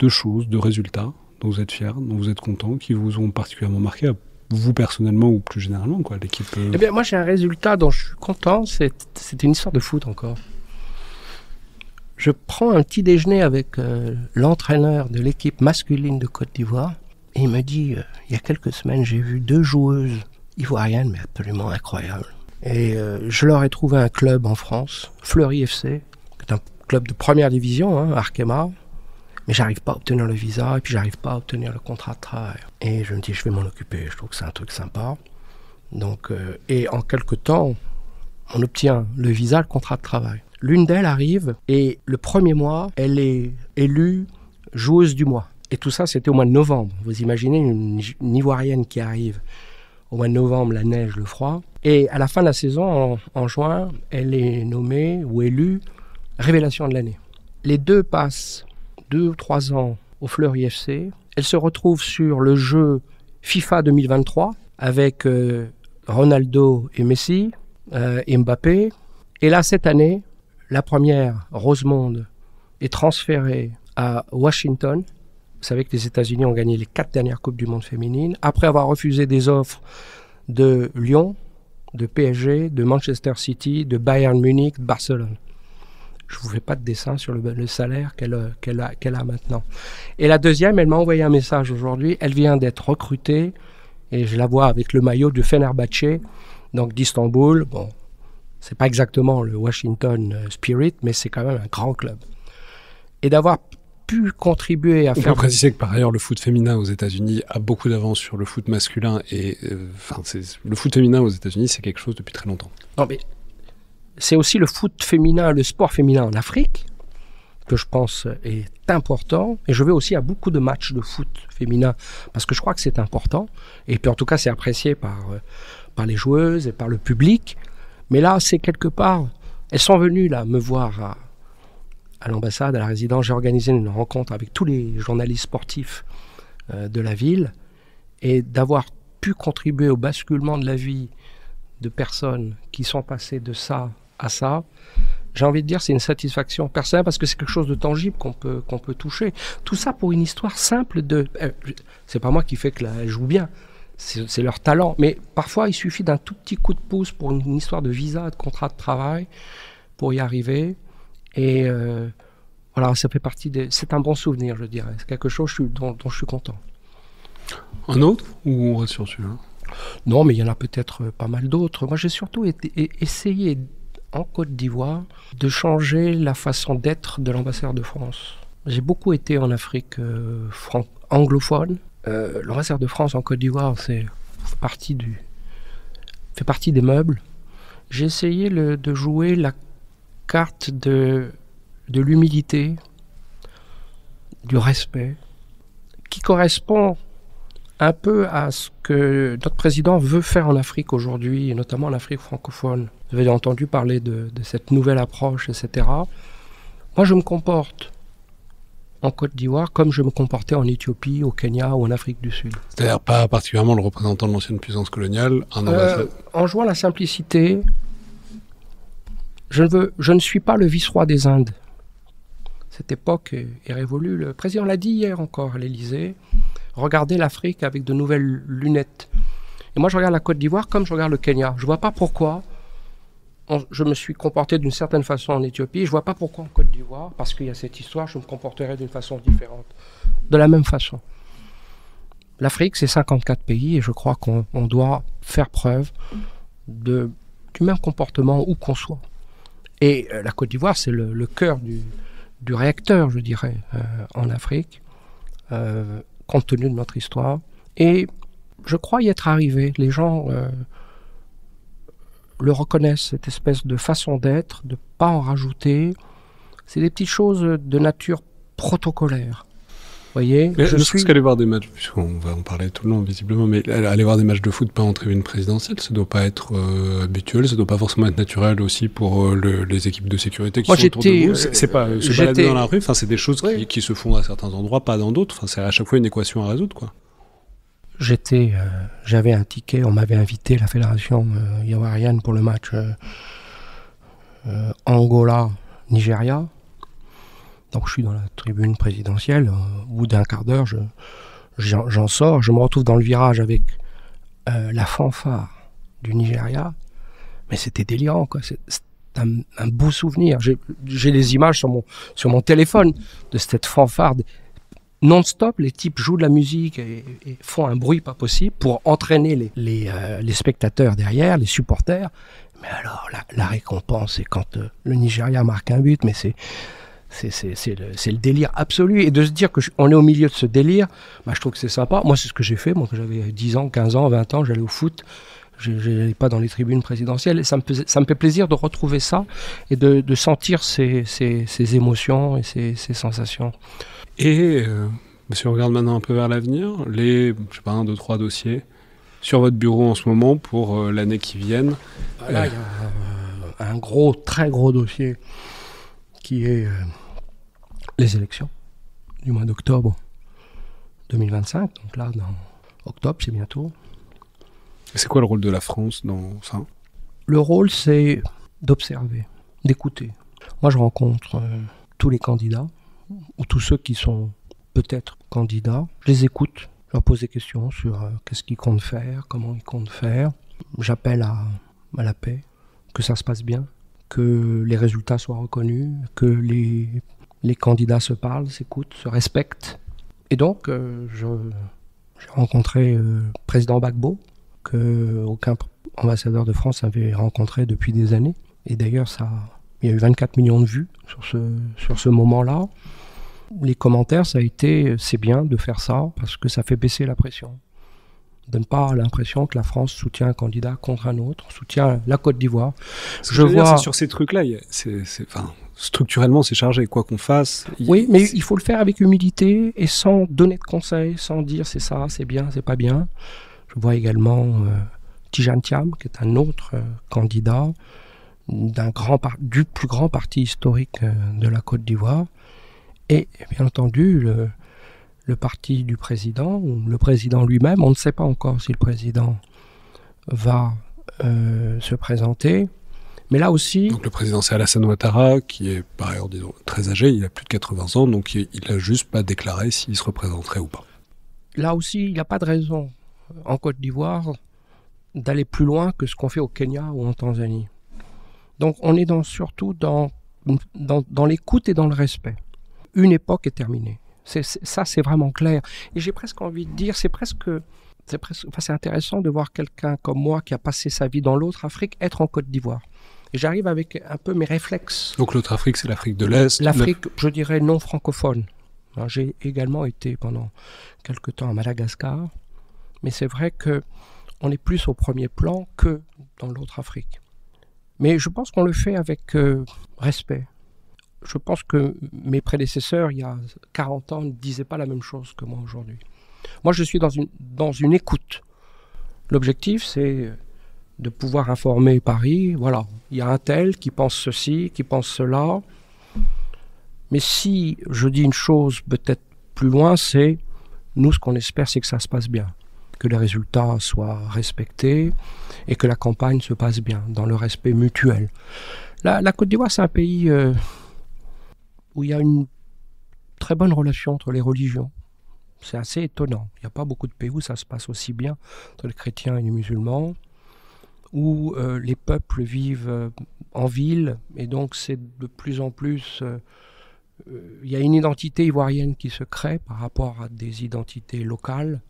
choses, 2 résultats dont vous êtes fiers, dont vous êtes contents, qui vous ont particulièrement marqué, vous personnellement ou plus généralement, quoi, l'équipe. Eh bien, moi j'ai un résultat dont je suis content, c'est une histoire de foot encore. Je prends un petit déjeuner avec l'entraîneur de l'équipe masculine de Côte d'Ivoire et il me dit, il y a quelques semaines, j'ai vu 2 joueuses ivoiriennes, mais absolument incroyables. Et je leur ai trouvé un club en France, Fleury FC, qui est un club de première division, Arkema. Mais j'arrive pas à obtenir le visa et puis j'arrive pas à obtenir le contrat de travail. Et je me dis, je vais m'en occuper, je trouve que c'est un truc sympa. Donc, et en quelque temps, on obtient le visa, le contrat de travail. L'une d'elles arrive et le premier mois, elle est élue joueuse du mois. Et tout ça, c'était au mois de novembre. Vous imaginez une Ivoirienne qui arrive au mois de novembre, la neige, le froid. Et à la fin de la saison, en juin, elle est nommée ou élue révélation de l'année. Les deux passent 2 ou 3 ans au Fleury FC. Elle se retrouve sur le jeu FIFA 2023 avec Ronaldo et Messi et Mbappé. Et là, cette année, la première, Rosemonde, est transférée à Washington. Vous savez que les États-Unis ont gagné les 4 dernières Coupes du Monde féminines, après avoir refusé des offres de Lyon, de PSG, de Manchester City, de Bayern Munich, de Barcelone. Je ne vous fais pas de dessin sur le salaire qu'elle a maintenant. Et la deuxième, elle m'a envoyé un message aujourd'hui. Elle vient d'être recrutée, et je la vois avec le maillot du Fenerbahçe, donc d'Istanbul. Bon, c'est pas exactement le Washington Spirit, mais c'est quand même un grand club. Et d'avoir pu contribuer à faire... On peut préciser que par ailleurs, le foot féminin aux États-Unis a beaucoup d'avance sur le foot masculin. Et le foot féminin aux États-Unis, c'est quelque chose depuis très longtemps. Non, mais c'est aussi le foot féminin, le sport féminin en Afrique, que je pense est important. Et je vais aussi à beaucoup de matchs de foot féminin, parce que je crois que c'est important. Et puis en tout cas, c'est apprécié par les joueuses et par le public. Mais là, c'est quelque part... Elles sont venues là me voir à l'ambassade, à la résidence. J'ai organisé une rencontre avec tous les journalistes sportifs de la ville, et d'avoir pu contribuer au basculement de la vie de personnes qui sont passées de ça à ça, j'ai envie de dire c'est une satisfaction personnelle, parce que c'est quelque chose de tangible qu'on peut toucher. Tout ça pour une histoire simple de... c'est pas moi qui fais qu'elle joue bien, c'est leur talent. Mais parfois, il suffit d'un tout petit coup de pouce pour une histoire de visa, de contrat de travail, pour y arriver. Et voilà, ça fait partie c'est un bon souvenir, je dirais. C'est quelque chose dont je suis content. Un autre, ou on reste sur celui-là? Non, mais il y en a peut-être pas mal d'autres. Moi, j'ai surtout essayé, en Côte d'Ivoire, de changer la façon d'être de l'ambassadeur de France. J'ai beaucoup été en Afrique anglophone. L'ambassadeur de France en Côte d'Ivoire, fait partie des meubles. J'ai essayé de jouer la carte de l'humilité, du respect, qui correspond un peu à ce que notre président veut faire en Afrique aujourd'hui, et notamment en Afrique francophone. Vous avez entendu parler de cette nouvelle approche, etc. Moi, je me comporte en Côte d'Ivoire comme je me comportais en Éthiopie, au Kenya ou en Afrique du Sud. C'est-à-dire pas particulièrement le représentant de l'ancienne puissance coloniale, un ambassadeur. En jouant la simplicité, je ne suis pas le vice-roi des Indes. Cette époque est révolue. Le président l'a dit hier encore à l'Élysée. Regardez l'Afrique avec de nouvelles lunettes. Et moi, je regarde la Côte d'Ivoire comme je regarde le Kenya. Je ne vois pas pourquoi je me suis comporté d'une certaine façon en Éthiopie. Je ne vois pas pourquoi en Côte d'Ivoire, parce qu'il y a cette histoire, je me comporterai d'une façon différente. De la même façon. L'Afrique, c'est 54 pays, et je crois qu'on doit faire preuve du même comportement où qu'on soit. Et la Côte d'Ivoire, c'est le cœur du réacteur, je dirais, en Afrique, compte tenu de notre histoire. Et je crois y être arrivé. Les gens le reconnaissent, cette espèce de façon d'être, de ne pas en rajouter. C'est des petites choses de nature protocolaire. Voyez, je suis qu'aller voir des matchs, puisqu'on va en parler tout le long visiblement, mais aller voir des matchs de foot pas en tribune présidentielle, ça doit pas être habituel, ça doit pas forcément être naturel aussi pour les équipes de sécurité qui sont autour de vous. C'est pas se balader dans la rue, enfin c'est des choses qui se font à certains endroits, pas dans d'autres. Enfin c'est à chaque fois une équation à résoudre, quoi. J'avais un ticket, on m'avait invité, la fédération ivoirienne, pour le match Angola-Nigeria. Donc je suis dans la tribune présidentielle, au bout d'un quart d'heure, j'en sors, je me retrouve dans le virage avec la fanfare du Nigeria, mais c'était délirant, quoi. C'est un beau souvenir. J'ai les images sur mon téléphone de cette fanfare non-stop. Les types jouent de la musique et font un bruit pas possible pour entraîner les spectateurs derrière, les supporters. Mais alors la récompense, c'est quand le Nigeria marque un but, mais c'est le délire absolu. Et de se dire qu'on est au milieu de ce délire, je trouve que c'est sympa. Moi, c'est ce que j'ai fait. Moi, quand j'avais 10 ans, 15 ans, 20 ans, j'allais au foot. Je n'allais pas dans les tribunes présidentielles. Et ça me fait plaisir de retrouver ça et de sentir ces émotions et ces sensations. Et Si on regarde maintenant un peu vers l'avenir, les, je sais pas, 1, 2, 3 dossiers sur votre bureau en ce moment pour l'année qui vient. Là, il y a un très gros dossier qui est les élections du mois d'octobre 2025. Donc là, dans octobre, c'est bientôt. Et c'est quoi le rôle de la France dans ça? Le rôle, c'est d'observer, d'écouter. Moi, je rencontre tous les candidats, ou tous ceux qui sont peut-être candidats. Je les écoute, je leur pose des questions sur qu'est-ce qu'ils comptent faire, comment ils comptent faire. J'appelle à la paix, que ça se passe bien, que les résultats soient reconnus, que les candidats se parlent, s'écoutent, se respectent. Et donc, j'ai rencontré le président Gbagbo, qu'aucun ambassadeur de France avait rencontré depuis des années. Et d'ailleurs, il y a eu 24 millions de vues sur ce moment-là. Les commentaires, ça a été « c'est bien de faire ça parce que ça fait baisser la pression ». Donne pas l'impression que la France soutient un candidat contre un autre, soutient la Côte d'Ivoire. C'est sur ces trucs-là, structurellement, c'est chargé, quoi qu'on fasse. Oui, mais il faut le faire avec humilité et sans donner de conseils, sans dire c'est ça, c'est bien, c'est pas bien. Je vois également Tidjane Thiam, qui est un autre candidat du plus grand parti historique de la Côte d'Ivoire. Et bien entendu, le parti du président, ou le président lui-même, on ne sait pas encore si le président va se présenter. Mais là aussi... Donc le président, c'est Alassane Ouattara, qui est par ailleurs, disons, très âgé, il a plus de 80 ans, donc il n'a juste pas déclaré s'il se représenterait ou pas. Là aussi, il n'y a pas de raison, en Côte d'Ivoire, d'aller plus loin que ce qu'on fait au Kenya ou en Tanzanie. Donc on est surtout dans l'écoute et dans le respect. Une époque est terminée. Ça, c'est vraiment clair. Et j'ai presque envie de dire, c'est intéressant de voir quelqu'un comme moi qui a passé sa vie dans l'autre Afrique être en Côte d'Ivoire. Et j'arrive avec un peu mes réflexes. Donc l'autre Afrique, c'est l'Afrique de l'Est. L'Afrique, je dirais, non francophone. Alors, j'ai également été pendant quelque temps à Madagascar. Mais c'est vrai qu'on est plus au premier plan que dans l'autre Afrique. Mais je pense qu'on le fait avec respect. Je pense que mes prédécesseurs, il y a 40 ans, ne disaient pas la même chose que moi aujourd'hui. Moi, je suis dans une écoute. L'objectif, c'est de pouvoir informer Paris. Voilà, il y a un tel qui pense ceci, qui pense cela. Mais si je dis une chose peut-être plus loin, c'est nous, ce qu'on espère, c'est que ça se passe bien, que les résultats soient respectés et que la campagne se passe bien, dans le respect mutuel. La Côte d'Ivoire, c'est un pays où il y a une très bonne relation entre les religions. C'est assez étonnant. Il n'y a pas beaucoup de pays où ça se passe aussi bien entre les chrétiens et les musulmans, où les peuples vivent en ville, et donc c'est de plus en plus... il y a une identité ivoirienne qui se crée par rapport à des identités locales.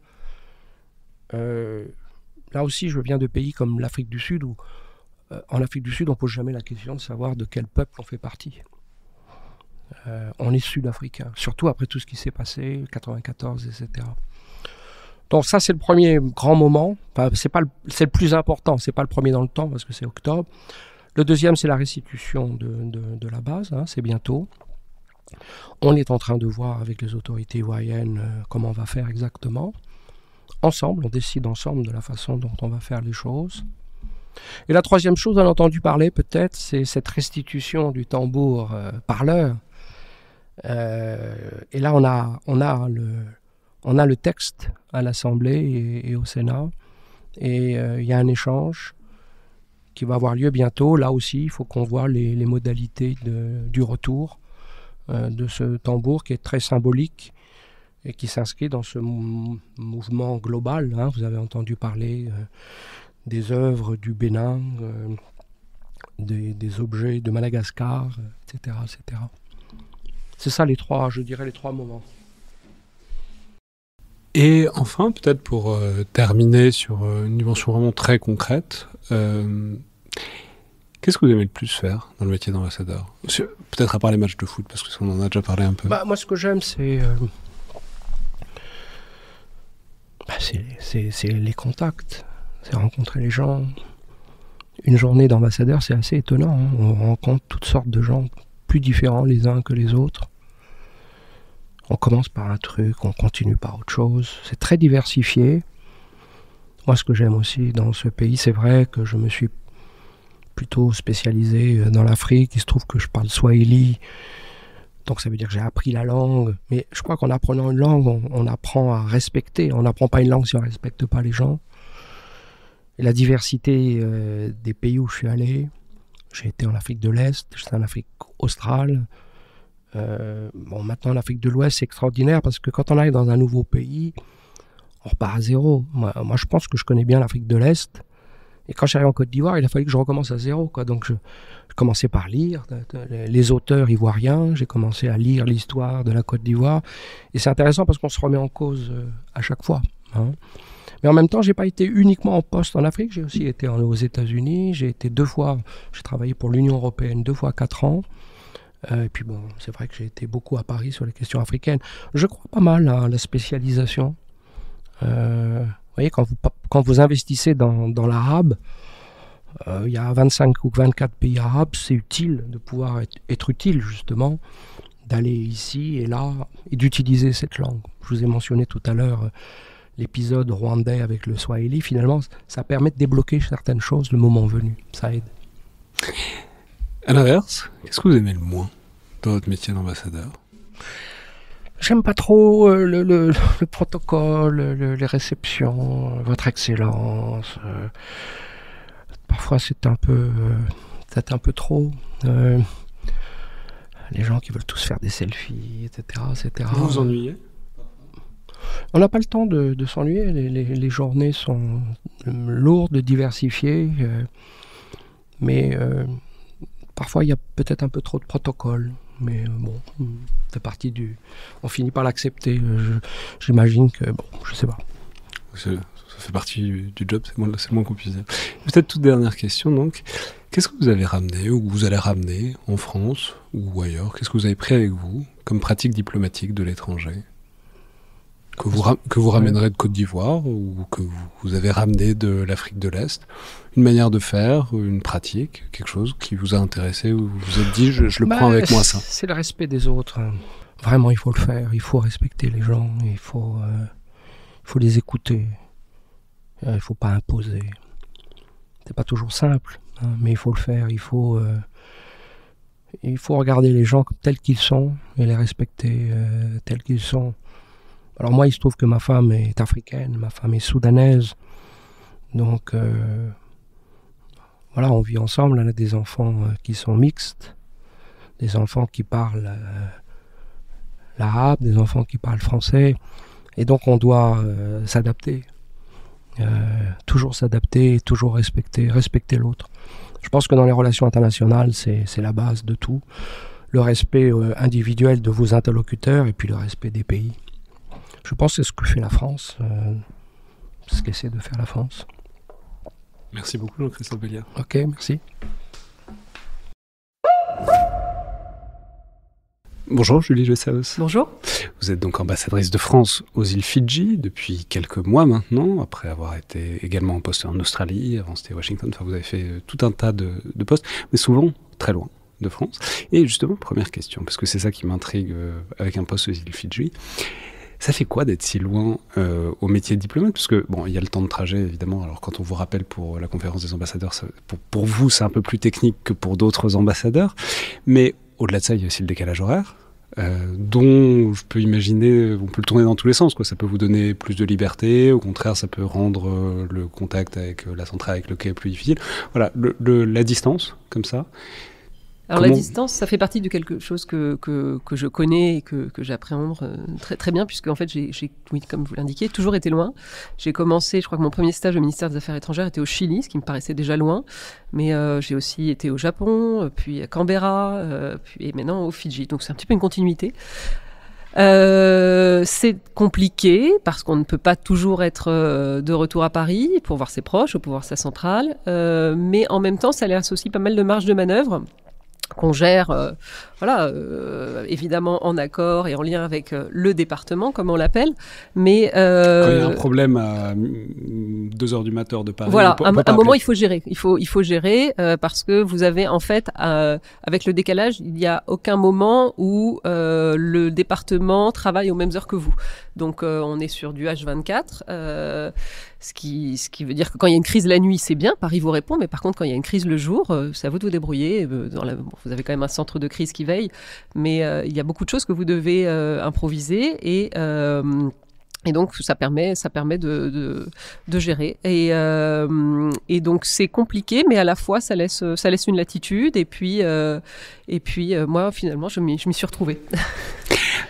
Là aussi, je viens de pays comme l'Afrique du Sud, où en Afrique du Sud, on ne pose jamais la question de savoir de quel peuple on fait partie. On est sud-africain, surtout après tout ce qui s'est passé, 94, etc. Donc ça, c'est le premier grand moment. Enfin, c'est le plus important, c'est pas le premier dans le temps, parce que c'est octobre. Le deuxième, c'est la restitution de la base, hein, c'est bientôt. On est en train de voir avec les autorités ivoiriennes comment on va faire exactement. Ensemble, on décide ensemble de la façon dont on va faire les choses. Et la troisième chose, on a entendu parler peut-être, c'est cette restitution du tambour parleur. Et là, on a le texte à l'Assemblée et au Sénat. Et il y a un échange qui va avoir lieu bientôt. Là aussi, il faut qu'on voit les modalités du retour de ce tambour qui est très symbolique et qui s'inscrit dans ce mouvement global. Hein. Vous avez entendu parler des œuvres du Bénin, des objets de Madagascar, etc., etc. C'est ça les trois moments. Et enfin, peut-être pour terminer sur une dimension vraiment très concrète, qu'est-ce que vous aimez le plus faire dans le métier d'ambassadeur ? Peut-être à part les matchs de foot, parce qu'on en a déjà parlé un peu. Moi, ce que j'aime, c'est les contacts, c'est rencontrer les gens. Une journée d'ambassadeur, c'est assez étonnant. Hein. On rencontre toutes sortes de gens plus différents les uns que les autres. On commence par un truc, on continue par autre chose. C'est très diversifié. Moi, ce que j'aime aussi dans ce pays, c'est vrai que je me suis plutôt spécialisé dans l'Afrique. Il se trouve que je parle swahili, donc ça veut dire que j'ai appris la langue. Mais je crois qu'en apprenant une langue, on apprend à respecter. On n'apprend pas une langue si on ne respecte pas les gens. Et la diversité des pays où je suis allé, j'ai été en Afrique de l'Est, j'étais en Afrique australe. Maintenant, l'Afrique de l'Ouest, c'est extraordinaire parce que quand on arrive dans un nouveau pays, on repart à zéro. Moi, je pense que je connais bien l'Afrique de l'Est. Et quand j'arrive en Côte d'Ivoire, il a fallu que je recommence à zéro, quoi. Donc, je commençais par lire les auteurs ivoiriens. J'ai commencé à lire l'histoire de la Côte d'Ivoire. Et c'est intéressant parce qu'on se remet en cause à chaque fois. Hein. Mais en même temps, je n'ai pas été uniquement en poste en Afrique. J'ai aussi été aux États-Unis. J'ai travaillé pour l'Union européenne 2 fois 4 ans. Et puis bon, c'est vrai que j'ai été beaucoup à Paris sur les questions africaines. Je crois pas mal à la spécialisation. Vous voyez, quand vous investissez dans l'arabe, il y a 25 ou 24 pays arabes, c'est utile de pouvoir être utile justement, d'aller ici et là et d'utiliser cette langue. Je vous ai mentionné tout à l'heure l'épisode rwandais avec le swahili. Finalement, ça permet de débloquer certaines choses le moment venu. Ça aide. À l'inverse, qu'est-ce que vous aimez le moins dans votre métier d'ambassadeur ? J'aime pas trop le protocole, les réceptions, votre excellence. Parfois c'est un peu trop. Les gens qui veulent tous faire des selfies, etc. Vous vous ennuyez ? On n'a pas le temps de s'ennuyer. Les journées sont lourdes, diversifiées. Mais parfois il y a peut-être un peu trop de protocole. Mais bon, c'est partie on finit par l'accepter. J'imagine que, je sais pas. Ça fait partie du job, c'est le moins qu'on puisse dire. Peut-être toute dernière question, donc. Qu'est-ce que vous avez ramené, ou que vous allez ramener en France, ou ailleurs ? Qu'est-ce que vous avez pris avec vous, comme pratique diplomatique de l'étranger ? Que vous ramènerez de Côte d'Ivoire, ou que vous avez ramené de l'Afrique de l'Est ? Une manière de faire, une pratique, quelque chose qui vous a intéressé, ou vous vous êtes dit, je le prends avec moi, ça ? C'est le respect des autres. Vraiment, il faut le faire. Il faut respecter les gens. Il faut les écouter. Il ne faut pas imposer. C'est pas toujours simple, hein, mais il faut le faire. Il faut regarder les gens tels qu'ils sont et les respecter tels qu'ils sont. Alors moi, il se trouve que ma femme est africaine, ma femme est soudanaise. Donc, voilà, on vit ensemble. On a des enfants qui sont mixtes, des enfants qui parlent l'arabe, des enfants qui parlent français. Et donc, on doit s'adapter. Toujours s'adapter, toujours respecter l'autre. Je pense que dans les relations internationales, c'est la base de tout. Le respect individuel de vos interlocuteurs et puis le respect des pays. Je pense que c'est ce que fait la France, ce qu'essaie de faire la France. Merci beaucoup, Jean-Christophe Béliard. Ok, merci. Bonjour, Julie Lessaos. Bonjour. Vous êtes donc ambassadrice de France aux îles Fidji depuis quelques mois maintenant, après avoir été également en poste en Australie, avant c'était Washington, enfin vous avez fait tout un tas de postes, mais souvent très loin de France. Et justement, première question, parce que c'est ça qui m'intrigue avec un poste aux îles Fidji. Ça fait quoi d'être si loin au métier de diplomate ? Parce que, bon, il y a le temps de trajet, évidemment. Alors, quand on vous rappelle pour la conférence des ambassadeurs, pour vous, c'est un peu plus technique que pour d'autres ambassadeurs. Mais au-delà de ça, il y a aussi le décalage horaire, dont je peux imaginer, on peut le tourner dans tous les sens, quoi. Ça peut vous donner plus de liberté. Au contraire, ça peut rendre le contact avec la centrale, avec le quai plus difficile. Voilà, la distance, comme ça. Alors la distance, ça fait partie de quelque chose que je connais et que j'appréhende très, très bien, puisque en fait, j'ai, oui, comme vous l'indiquiez, toujours été loin. J'ai commencé, je crois que mon premier stage au ministère des Affaires étrangères était au Chili, ce qui me paraissait déjà loin, mais j'ai aussi été au Japon, puis à Canberra, et maintenant au Fidji. Donc c'est un petit peu une continuité. C'est compliqué parce qu'on ne peut pas toujours être de retour à Paris pour voir ses proches ou pour voir sa centrale, mais en même temps, ça laisse aussi pas mal de marge de manœuvre qu'on gère, évidemment en accord et en lien avec le département, comme on l'appelle. Mais quand il y a un problème à 2 2h du matin de Paris. Voilà, à un moment, il faut gérer. Il faut gérer parce que vous avez, en fait, avec le décalage, il n'y a aucun moment où le département travaille aux mêmes heures que vous. Donc, on est sur du H24, ce qui veut dire que quand il y a une crise la nuit, c'est bien, Paris vous répond, mais par contre, quand il y a une crise le jour, c'est à vous de vous débrouiller. Vous avez quand même un centre de crise qui veille, mais il y a beaucoup de choses que vous devez improviser et donc, ça permet de gérer. Et donc, c'est compliqué, mais à la fois, ça laisse une latitude. Et puis, moi, finalement, je m'y suis retrouvée.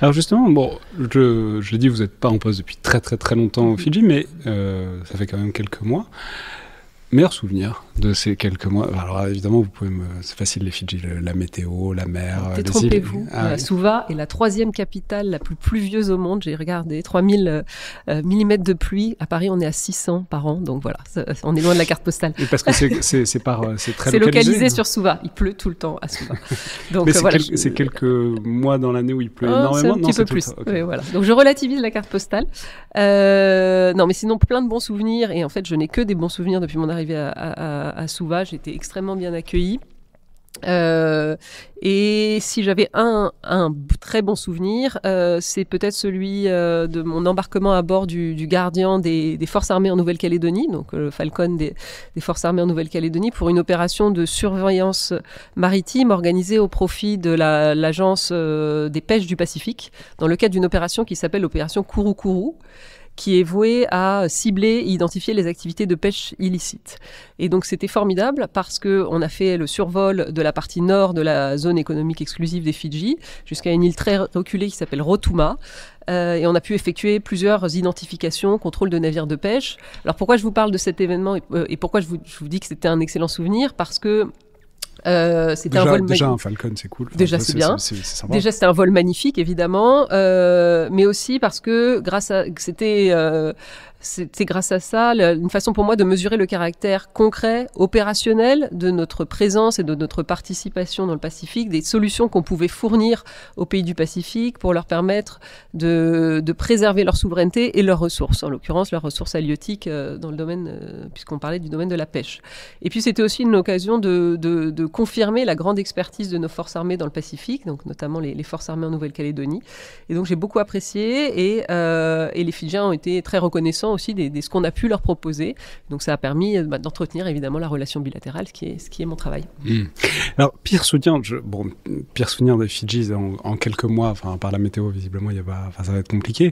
Alors justement, je l'ai dit, vous n'êtes pas en poste depuis très très très longtemps au Fidji, mais ça fait quand même quelques mois. Meilleur souvenir de ces quelques mois. Alors évidemment, vous pouvez c'est facile les Fidji, la météo, la mer, les Détrompez-vous. îles. Suva est la 3e capitale la plus pluvieuse au monde. J'ai regardé 3000 millimètres de pluie. À Paris, on est à 600 par an. Donc voilà, on est loin de la carte postale. Et parce que c'est très localisé sur Suva. Il pleut tout le temps à Suva. Donc mais c'est quelques mois dans l'année où il pleut énormément. C'est un petit peu plus. Okay. Oui, voilà. Donc je relativise la carte postale. Non, mais sinon plein de bons souvenirs. Et en fait, je n'ai que des bons souvenirs depuis mon arrivée à Suva. J'ai été extrêmement bien accueillie. Et si j'avais un très bon souvenir, c'est peut-être celui de mon embarquement à bord du gardien des forces armées en Nouvelle-Calédonie, donc le Falcon des forces armées en Nouvelle-Calédonie, pour une opération de surveillance maritime organisée au profit de l'agence des pêches du Pacifique, dans le cadre d'une opération qui s'appelle l'opération Kourou Kourou, qui est voué à cibler et identifier les activités de pêche illicites. Et donc c'était formidable parce qu'on a fait le survol de la partie nord de la zone économique exclusive des Fidji jusqu'à une île très reculée qui s'appelle Rotuma. Et on a pu effectuer plusieurs identifications, contrôle de navires de pêche. Alors pourquoi je vous parle de cet événement et pourquoi je vous dis que c'était un excellent souvenir? Parce que c'était un vol déjà un Falcon, c'est cool. Déjà, c'est bien. C'est sympa. Déjà, c'était un vol magnifique, évidemment, mais aussi parce que c'était grâce à ça une façon pour moi de mesurer le caractère concret, opérationnel de notre présence et de notre participation dans le Pacifique, des solutions qu'on pouvait fournir aux pays du Pacifique pour leur permettre de préserver leur souveraineté et leurs ressources, en l'occurrence leurs ressources halieutiques dans le domaine, puisqu'on parlait du domaine de la pêche. Et puis c'était aussi une occasion de confirmer la grande expertise de nos forces armées dans le Pacifique, donc notamment les forces armées en Nouvelle-Calédonie. Et donc j'ai beaucoup apprécié et les Fidjiens ont été très reconnaissants aussi de ce qu'on a pu leur proposer. Donc ça a permis d'entretenir évidemment la relation bilatérale, ce qui est mon travail. Alors pire souvenir des Fidji en quelques mois, enfin par la météo visiblement ça va être compliqué,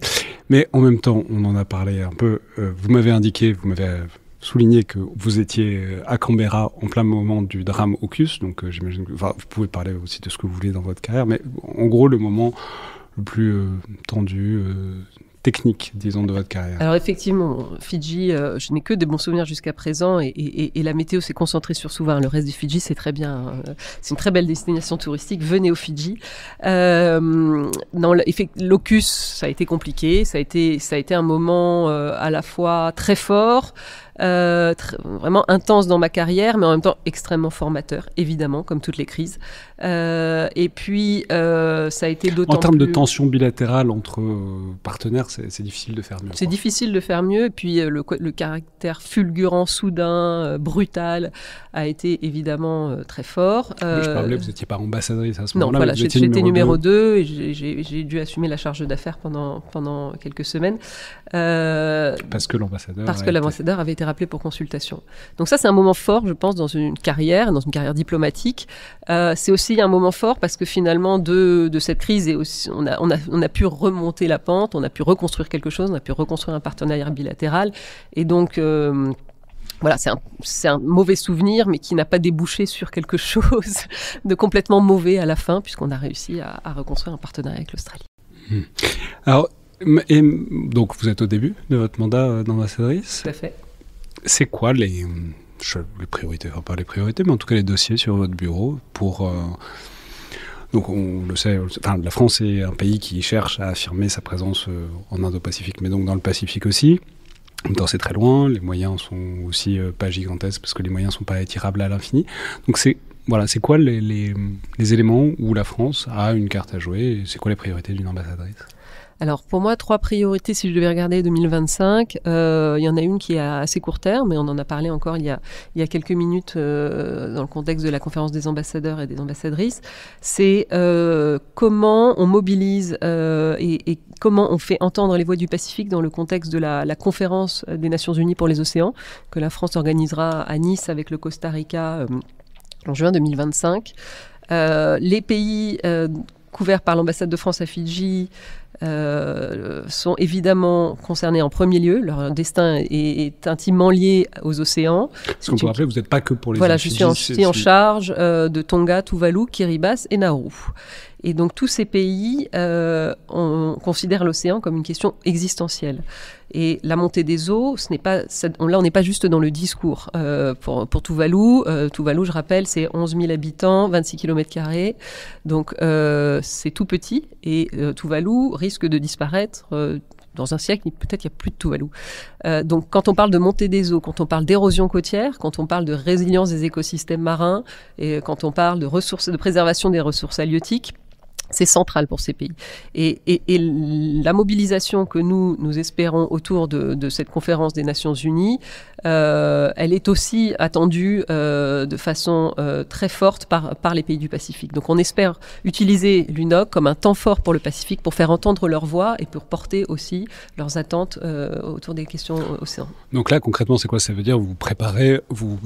mais en même temps on en a parlé un peu. Vous m'avez souligné que vous étiez à Canberra en plein moment du drame AUKUS, donc j'imagine que vous pouvez parler aussi de ce que vous voulez dans votre carrière, mais en gros le moment le plus tendu, technique, disons, de votre carrière. Alors effectivement, Fidji, je n'ai que des bons souvenirs jusqu'à présent et la météo s'est concentrée sur Suva. Le reste du Fidji, c'est très bien. C'est une très belle destination touristique. Venez au Fidji. L'AUKUS, ça a été compliqué. Ça a été un moment à la fois très fort, vraiment intense dans ma carrière, mais en même temps extrêmement formateur, évidemment, comme toutes les crises. Et puis, ça a été d'autant plus... En termes de tension bilatérale entre partenaires, c'est difficile de faire mieux. C'est difficile de faire mieux. Et puis, le caractère fulgurant, soudain, brutal, a été évidemment très fort. Je parlais, vous n'étiez pas ambassadrice à ce moment-là. Non, voilà, j'étais numéro 2 et j'ai dû assumer la charge d'affaires pendant quelques semaines. Parce que l'ambassadeur avait été rappelé pour consultation. Donc ça, c'est un moment fort, je pense, dans une carrière diplomatique. C'est aussi un moment fort parce que finalement, de cette crise, on a pu remonter la pente, on a pu reconstruire quelque chose, on a pu reconstruire un partenariat bilatéral. Et donc... voilà, c'est un mauvais souvenir, mais qui n'a pas débouché sur quelque chose de complètement mauvais à la fin, puisqu'on a réussi à reconstruire un partenariat avec l'Australie. Alors, donc vous êtes au début de votre mandat d'ambassadrice. Tout à fait. C'est quoi les priorités, enfin pas les priorités, mais en tout cas les dossiers sur votre bureau pour... Donc on le sait, la France est un pays qui cherche à affirmer sa présence en Indo-Pacifique, mais donc dans le Pacifique aussi. En même temps, c'est très loin, les moyens sont aussi pas gigantesques parce que les moyens ne sont pas étirables à l'infini. Donc c'est voilà, c'est quoi les éléments où la France a une carte à jouer et c'est quoi les priorités d'une ambassadrice ? Alors pour moi, 3 priorités si je devais regarder 2025. Il y en a une qui est à assez court terme, mais on en a parlé encore il y a quelques minutes dans le contexte de la conférence des ambassadeurs et des ambassadrices. C'est comment on mobilise et comment on fait entendre les voix du Pacifique dans le contexte de la conférence des Nations Unies pour les océans, que la France organisera à Nice avec le Costa Rica en juin 2025. Les pays couverts par l'ambassade de France à Fidji sont évidemment concernés en premier lieu. Leur destin est intimement lié aux océans. Parce qu'on peut rappeler, vous n'êtes pas que pour les Voilà, je suis en charge de Tonga, Tuvalu, Kiribati et Nauru. Et donc tous ces pays, on considère l'océan comme une question existentielle. Et la montée des eaux, là on n'est pas juste dans le discours. Pour Tuvalu, je rappelle, c'est 11 000 habitants, 26 km². Donc c'est tout petit. Et Tuvalu risque de disparaître dans un siècle, peut-être qu'il n'y a plus de Tuvalu. Donc quand on parle de montée des eaux, quand on parle d'érosion côtière, quand on parle de résilience des écosystèmes marins, et quand on parle de préservation des ressources halieutiques, c'est central pour ces pays. Et la mobilisation que nous espérons autour de cette conférence des Nations Unies, elle est aussi attendue de façon très forte par les pays du Pacifique. Donc on espère utiliser l'UNOC comme un temps fort pour le Pacifique, pour faire entendre leur voix et pour porter aussi leurs attentes autour des questions océans. Donc là, concrètement, c'est quoi ? Ça veut dire vous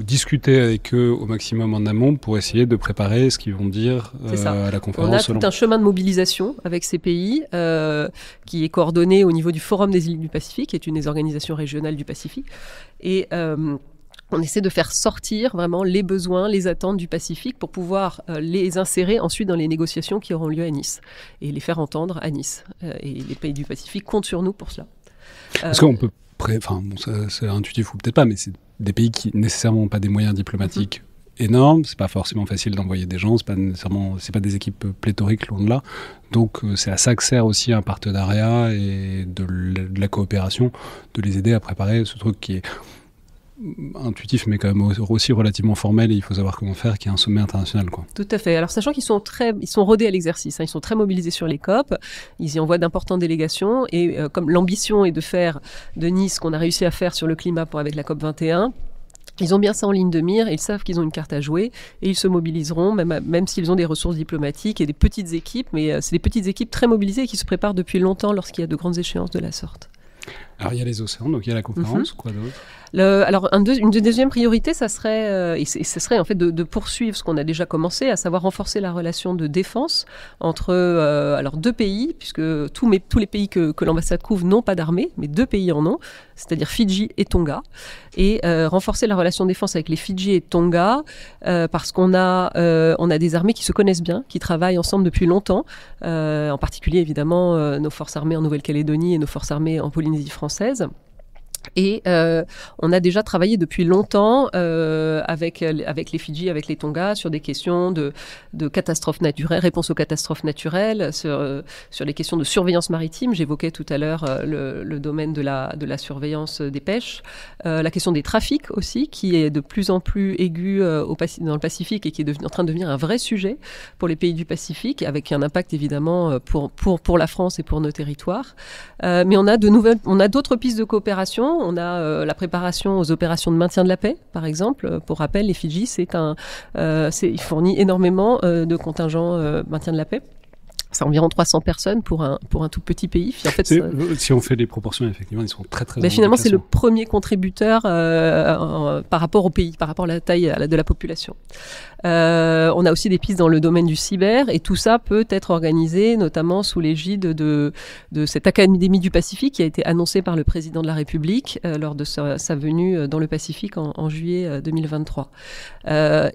discutez avec eux au maximum en amont pour essayer de préparer ce qu'ils vont dire à la conférence. On a tout un chemin de mobilisation avec ces pays qui est coordonné au niveau du Forum des îles du Pacifique, qui est une des organisations régionales du Pacifique. Et on essaie de faire sortir vraiment les besoins, les attentes du Pacifique pour pouvoir les insérer ensuite dans les négociations qui auront lieu à Nice et les faire entendre à Nice. Et les pays du Pacifique comptent sur nous pour cela. Parce qu'on peut... c'est intuitif ou peut-être pas, mais c'est des pays qui nécessairement n'ont pas des moyens diplomatiques énorme, c'est pas forcément facile d'envoyer des gens, c'est pas des équipes pléthoriques loin de là. Donc c'est à ça que sert aussi un partenariat et de la coopération, de les aider à préparer ce truc qui est intuitif mais quand même aussi relativement formel et il faut savoir comment faire, qui est un sommet international, quoi. Tout à fait. Alors sachant qu'ils sont rodés à l'exercice, ils sont très mobilisés sur les COP, ils y envoient d'importantes délégations et comme l'ambition est de faire de Nice ce qu'on a réussi à faire sur le climat avec la COP 21, ils ont bien ça en ligne de mire, et ils savent qu'ils ont une carte à jouer et ils se mobiliseront, même s'ils ont des ressources diplomatiques et des petites équipes, mais c'est des petites équipes très mobilisées qui se préparent depuis longtemps lorsqu'il y a de grandes échéances de la sorte. Alors il y a les océans, donc il y a la conférence, quoi d'autre ? Alors une deuxième priorité, ça serait, ce serait en fait de poursuivre ce qu'on a déjà commencé, à savoir renforcer la relation de défense entre deux pays, puisque tous les pays que l'ambassade couvre n'ont pas d'armée, mais 2 pays en ont, c'est-à-dire Fidji et Tonga, et renforcer la relation de défense avec les Fidji et Tonga, parce qu'on a des armées qui se connaissent bien, qui travaillent ensemble depuis longtemps, en particulier évidemment nos forces armées en Nouvelle-Calédonie et nos forces armées en Polynésie française. Et on a déjà travaillé depuis longtemps avec les Fidji, avec les Tonga, sur des questions de catastrophes naturelles, réponse aux catastrophes naturelles, sur les questions de surveillance maritime. J'évoquais tout à l'heure le domaine de la surveillance des pêches, la question des trafics aussi, qui est de plus en plus aiguë dans le Pacifique et qui est en train de devenir un vrai sujet pour les pays du Pacifique, avec un impact évidemment pour la France et pour nos territoires. Mais on a d'autres pistes de coopération. On a la préparation aux opérations de maintien de la paix, par exemple. Pour rappel, les Fidji, il fournit énormément de contingents maintien de la paix. C'est environ 300 personnes pour un tout petit pays. En fait, si on fait les proportions, effectivement, ils sont très très. Finalement, c'est le premier contributeur par rapport au pays, par rapport à la taille de la population. On a aussi des pistes dans le domaine du cyber, et tout ça peut être organisé notamment sous l'égide de cette Académie du Pacifique qui a été annoncée par le président de la République lors de sa venue dans le Pacifique en juillet 2023.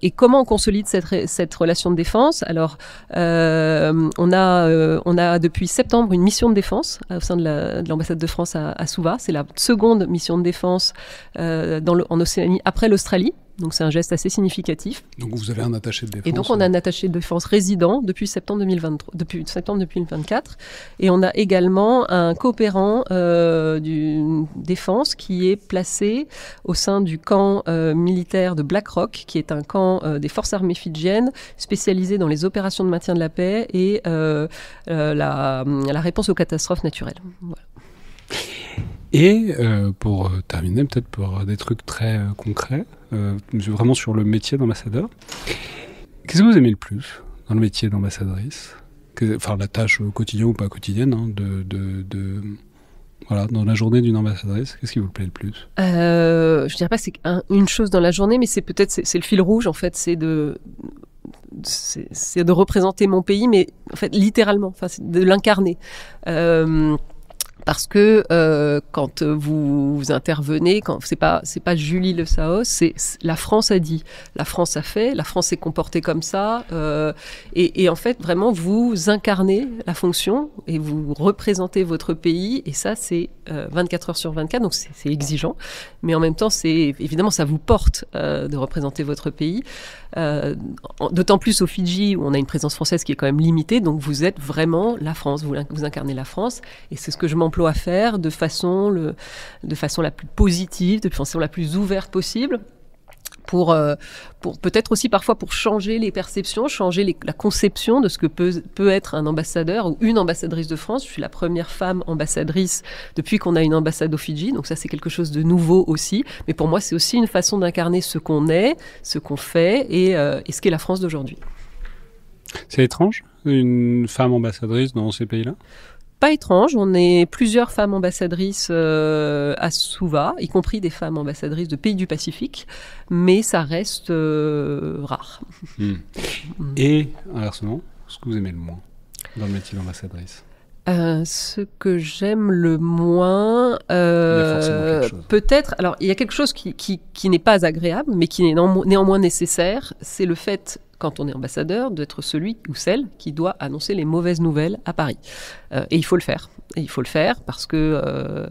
Et comment on consolide cette relation de défense ? Alors, on a depuis septembre une mission de défense au sein de l'ambassade de France à Suva. C'est la seconde mission de défense en Océanie après l'Australie. Donc c'est un geste assez significatif. Donc vous avez un attaché de défense. Et donc on a un attaché de défense résident depuis septembre 2024. Et on a également un coopérant du défense qui est placé au sein du camp militaire de Black Rock, qui est un camp des forces armées fidjiennes spécialisé dans les opérations de maintien de la paix et la réponse aux catastrophes naturelles. Voilà. Et pour terminer, peut-être pour des trucs très concrets, vraiment sur le métier d'ambassadeur, qu'est-ce que vous aimez le plus dans le métier d'ambassadrice ? Enfin, la tâche quotidienne ou pas quotidienne, hein, voilà, dans la journée d'une ambassadrice, qu'est-ce qui vous plaît le plus ? Je dirais pas que c'est une chose dans la journée, mais c'est le fil rouge, en fait, c'est de représenter mon pays, mais en fait, littéralement, c'est de l'incarner. Parce que quand vous intervenez, c'est pas Julie Le Saos, c'est la France a dit, la France a fait, la France s'est comportée comme ça, et en fait vraiment vous incarnez la fonction et vous représentez votre pays, et ça c'est 24 heures sur 24, donc c'est exigeant, mais en même temps évidemment ça vous porte de représenter votre pays. D'autant plus au Fidji où on a une présence française qui est quand même limitée, donc vous êtes vraiment la France, vous incarnez la France, et c'est ce que je m'emploie à faire de façon la plus positive, de façon la plus ouverte possible, pour peut-être aussi parfois pour changer les perceptions, changer la conception de ce que peut être un ambassadeur ou une ambassadrice de France. Je suis la première femme ambassadrice depuis qu'on a une ambassade au Fidji, donc ça c'est quelque chose de nouveau aussi, mais pour moi c'est aussi une façon d'incarner ce qu'on est, ce qu'on fait et ce qu'est la France d'aujourd'hui. C'est étrange, une femme ambassadrice dans ces pays-là ? Pas étrange, on est plusieurs femmes ambassadrices à Suva, y compris des femmes ambassadrices de pays du Pacifique, mais ça reste rare. Et inversement, ce que vous aimez le moins dans le métier d'ambassadrice ? Ce que j'aime le moins, peut-être, alors il y a quelque chose qui n'est pas agréable, mais qui est néanmoins nécessaire, c'est le fait, quand on est ambassadeur, d'être celui ou celle qui doit annoncer les mauvaises nouvelles à Paris. Et il faut le faire. Et il faut le faire parce que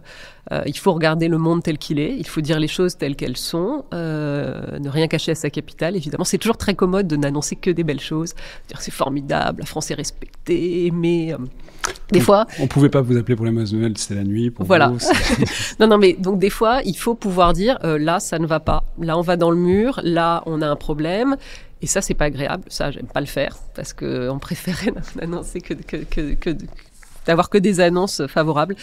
il faut regarder le monde tel qu'il est, il faut dire les choses telles qu'elles sont, ne rien cacher à sa capitale, évidemment. C'est toujours très commode de n'annoncer que des belles choses. Dire c'est formidable, la France est respectée, mais des fois... On ne pouvait pas vous appeler pour les mauvaises nouvelles, c'était la nuit. Pour voilà. Vous, non, mais donc des fois, il faut pouvoir dire là, ça ne va pas. Là, on va dans le mur, là, on a un problème. Et ça, c'est pas agréable. Ça, j'aime pas le faire parce qu'on préférait n'annoncer d'avoir que des annonces favorables.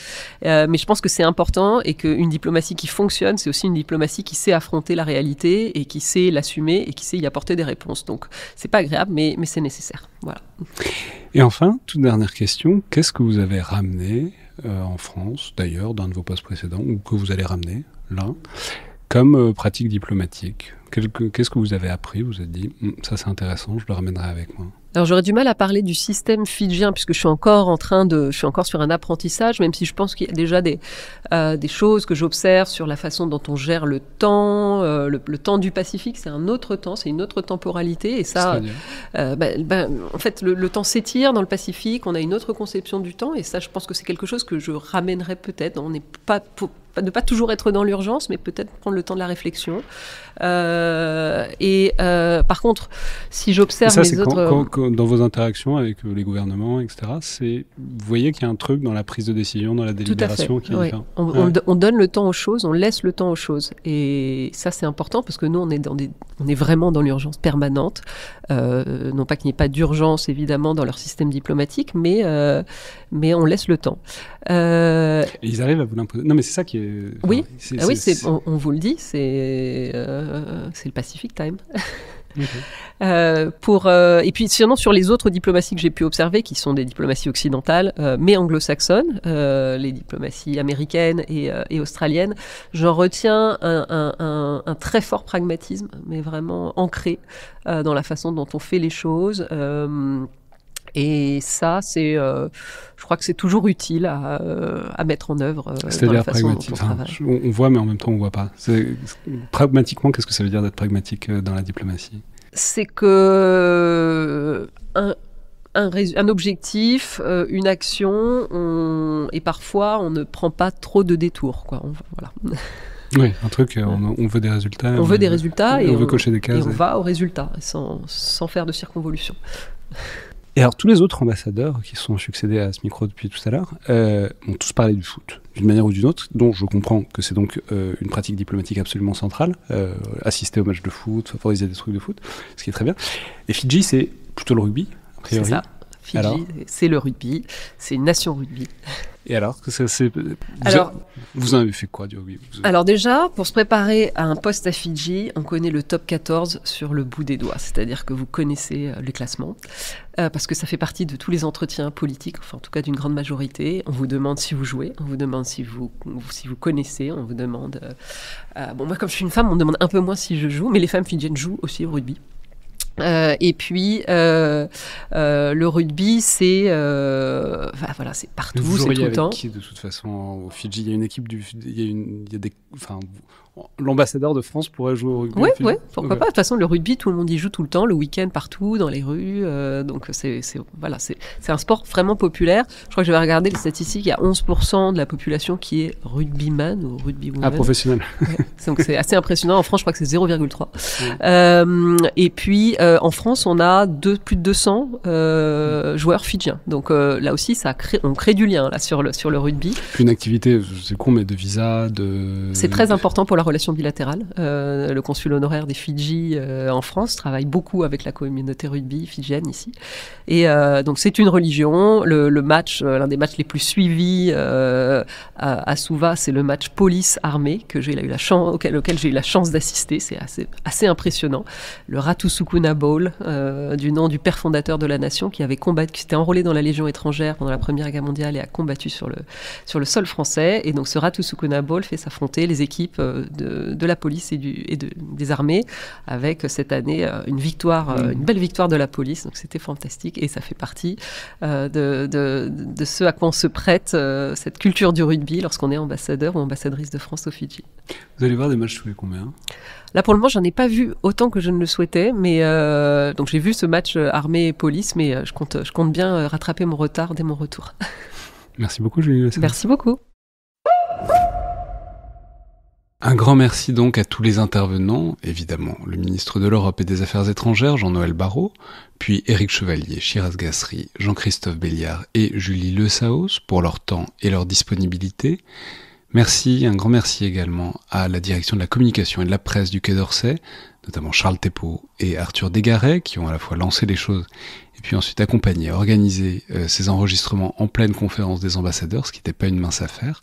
Mais je pense que c'est important et qu'une diplomatie qui fonctionne, c'est aussi une diplomatie qui sait affronter la réalité et qui sait l'assumer et qui sait y apporter des réponses. Donc, c'est pas agréable, mais c'est nécessaire. Voilà. Et enfin, toute dernière question, qu'est-ce que vous avez ramené en France, d'ailleurs, d'un de vos postes précédents, ou que vous allez ramener là, comme pratique diplomatique ? Qu'est-ce que vous avez appris ? Vous vous êtes dit, ça c'est intéressant, je le ramènerai avec moi. Alors j'aurais du mal à parler du système fidjien puisque je suis encore sur un apprentissage, même si je pense qu'il y a déjà des choses que j'observe sur la façon dont on gère le temps, le temps du Pacifique, c'est un autre temps, c'est une autre temporalité, et ça, en fait, le temps s'étire dans le Pacifique, on a une autre conception du temps, et ça, je pense que c'est quelque chose que je ramènerai peut-être. On n'est pas ne pas toujours être dans l'urgence, mais peut-être prendre le temps de la réflexion. Par contre, si j'observe les autres... Dans vos interactions avec les gouvernements, etc., vous voyez qu'il y a un truc dans la prise de décision, dans la délibération qui est différent. On donne le temps aux choses, on laisse le temps aux choses. Et ça, c'est important parce que nous, on est vraiment dans l'urgence permanente. Non pas qu'il n'y ait pas d'urgence, évidemment, dans leur système diplomatique, mais on laisse le temps. Et ils arrivent à vous l'imposer. Non, mais c'est ça qui est... Oui, on vous le dit, c'est le Pacific Time. Okay. Et puis sinon sur les autres diplomaties que j'ai pu observer, qui sont des diplomaties occidentales, mais anglo-saxonnes, les diplomaties américaines et australiennes, j'en retiens un très fort pragmatisme, mais vraiment ancré dans la façon dont on fait les choses. Et ça, je crois que c'est toujours utile à mettre en œuvre dans la façon dont on travaille. On voit, mais en même temps, on ne voit pas. Pragmatiquement, qu'est-ce que ça veut dire d'être pragmatique dans la diplomatie ? C'est que un objectif, une action, et parfois, on ne prend pas trop de détours, quoi. Voilà. Oui, un truc, on veut des résultats. On veut des résultats et on veut cocher des cases. Et on va aux résultats, sans faire de circonvolution. Et alors, tous les autres ambassadeurs qui sont succédés à ce micro depuis tout à l'heure ont tous parlé du foot, d'une manière ou d'une autre, dont je comprends que c'est donc une pratique diplomatique absolument centrale, assister aux matchs de foot, favoriser des trucs de foot, ce qui est très bien. Et Fidji, c'est plutôt le rugby, a priori. C'est ça. Fidji, c'est le rugby, c'est une nation rugby. Et alors, vous en avez fait quoi du rugby? Alors déjà, pour se préparer à un poste à Fidji, on connaît le top 14 sur le bout des doigts, c'est-à-dire que vous connaissez les classements, parce que ça fait partie de tous les entretiens politiques, enfin en tout cas d'une grande majorité. On vous demande si vous jouez, on vous demande si vous connaissez, on vous demande... bon, moi comme je suis une femme, on me demande un peu moins si je joue, mais les femmes fidjiennes jouent aussi au rugby. Et puis le rugby, c'est voilà, c'est partout, vous c'est tout le avec temps. Qui, de toute façon, au Fidji, il y a une équipe l'ambassadeur de France pourrait jouer au rugby. Oui, pourquoi pas. De toute façon, le rugby, tout le monde y joue tout le temps, le week-end partout, dans les rues. Donc c'est un sport vraiment populaire. Je crois que j'avais regardé les statistiques. Il y a 11% de la population qui est rugbyman ou rugbywoman. Ah, professionnel. Ouais. Donc c'est assez impressionnant. En France, je crois que c'est 0,3. Et puis en France, on a plus de 200 joueurs fidjiens. Donc là aussi, on crée du lien là sur le rugby. Une activité, c'est con, mais de visa, C'est très important pour la relation bilatérale. Le consul honoraire des Fidji en France travaille beaucoup avec la communauté rugby fidjienne ici. Et donc c'est une religion. Le match, l'un des matchs les plus suivis à Suva, c'est le match police-armée auquel j'ai eu la chance d'assister. C'est assez impressionnant. Le Ratu Sukuna Bowl, du nom du père fondateur de la nation, qui s'était enrôlé dans la Légion étrangère pendant la Première Guerre mondiale et a combattu sur le sol français. Et donc ce Ratu Sukuna Bowl fait s'affronter les équipes de la police et des armées, avec cette année une belle victoire de la police. Donc c'était fantastique et ça fait partie de ce à quoi on se prête, cette culture du rugby lorsqu'on est ambassadeur ou ambassadrice de France au Fidji. Vous allez voir des matchs tous les combien? Là, pour le moment, j'en ai pas vu autant que je ne le souhaitais, mais donc j'ai vu ce match armée et police, mais je compte bien rattraper mon retard dès mon retour. Merci beaucoup, Julie. Merci beaucoup. Un grand merci donc à tous les intervenants, évidemment le ministre de l'Europe et des Affaires étrangères, Jean-Noël Barrot, puis Éric Chevalier, Shiraz Gasri, Jean-Christophe Béliard et Julie Le Saos pour leur temps et leur disponibilité. Un grand merci également à la direction de la communication et de la presse du Quai d'Orsay, notamment Charles Thépaut et Arthur Desgaret, qui ont à la fois lancé les choses et puis ensuite accompagné, organisé ces enregistrements en pleine conférence des ambassadeurs, ce qui n'était pas une mince affaire.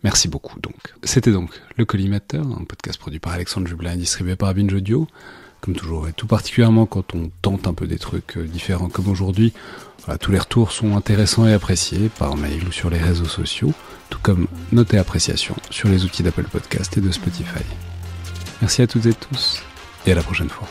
Merci beaucoup donc. C'était donc Le Collimateur, un podcast produit par Alexandre Jublin et distribué par Binge Audio. Comme toujours, et tout particulièrement quand on tente un peu des trucs différents comme aujourd'hui, voilà, tous les retours sont intéressants et appréciés par mail ou sur les réseaux sociaux, tout comme notes et appréciations sur les outils d'Apple Podcast et de Spotify. Merci à toutes et tous, et à la prochaine fois.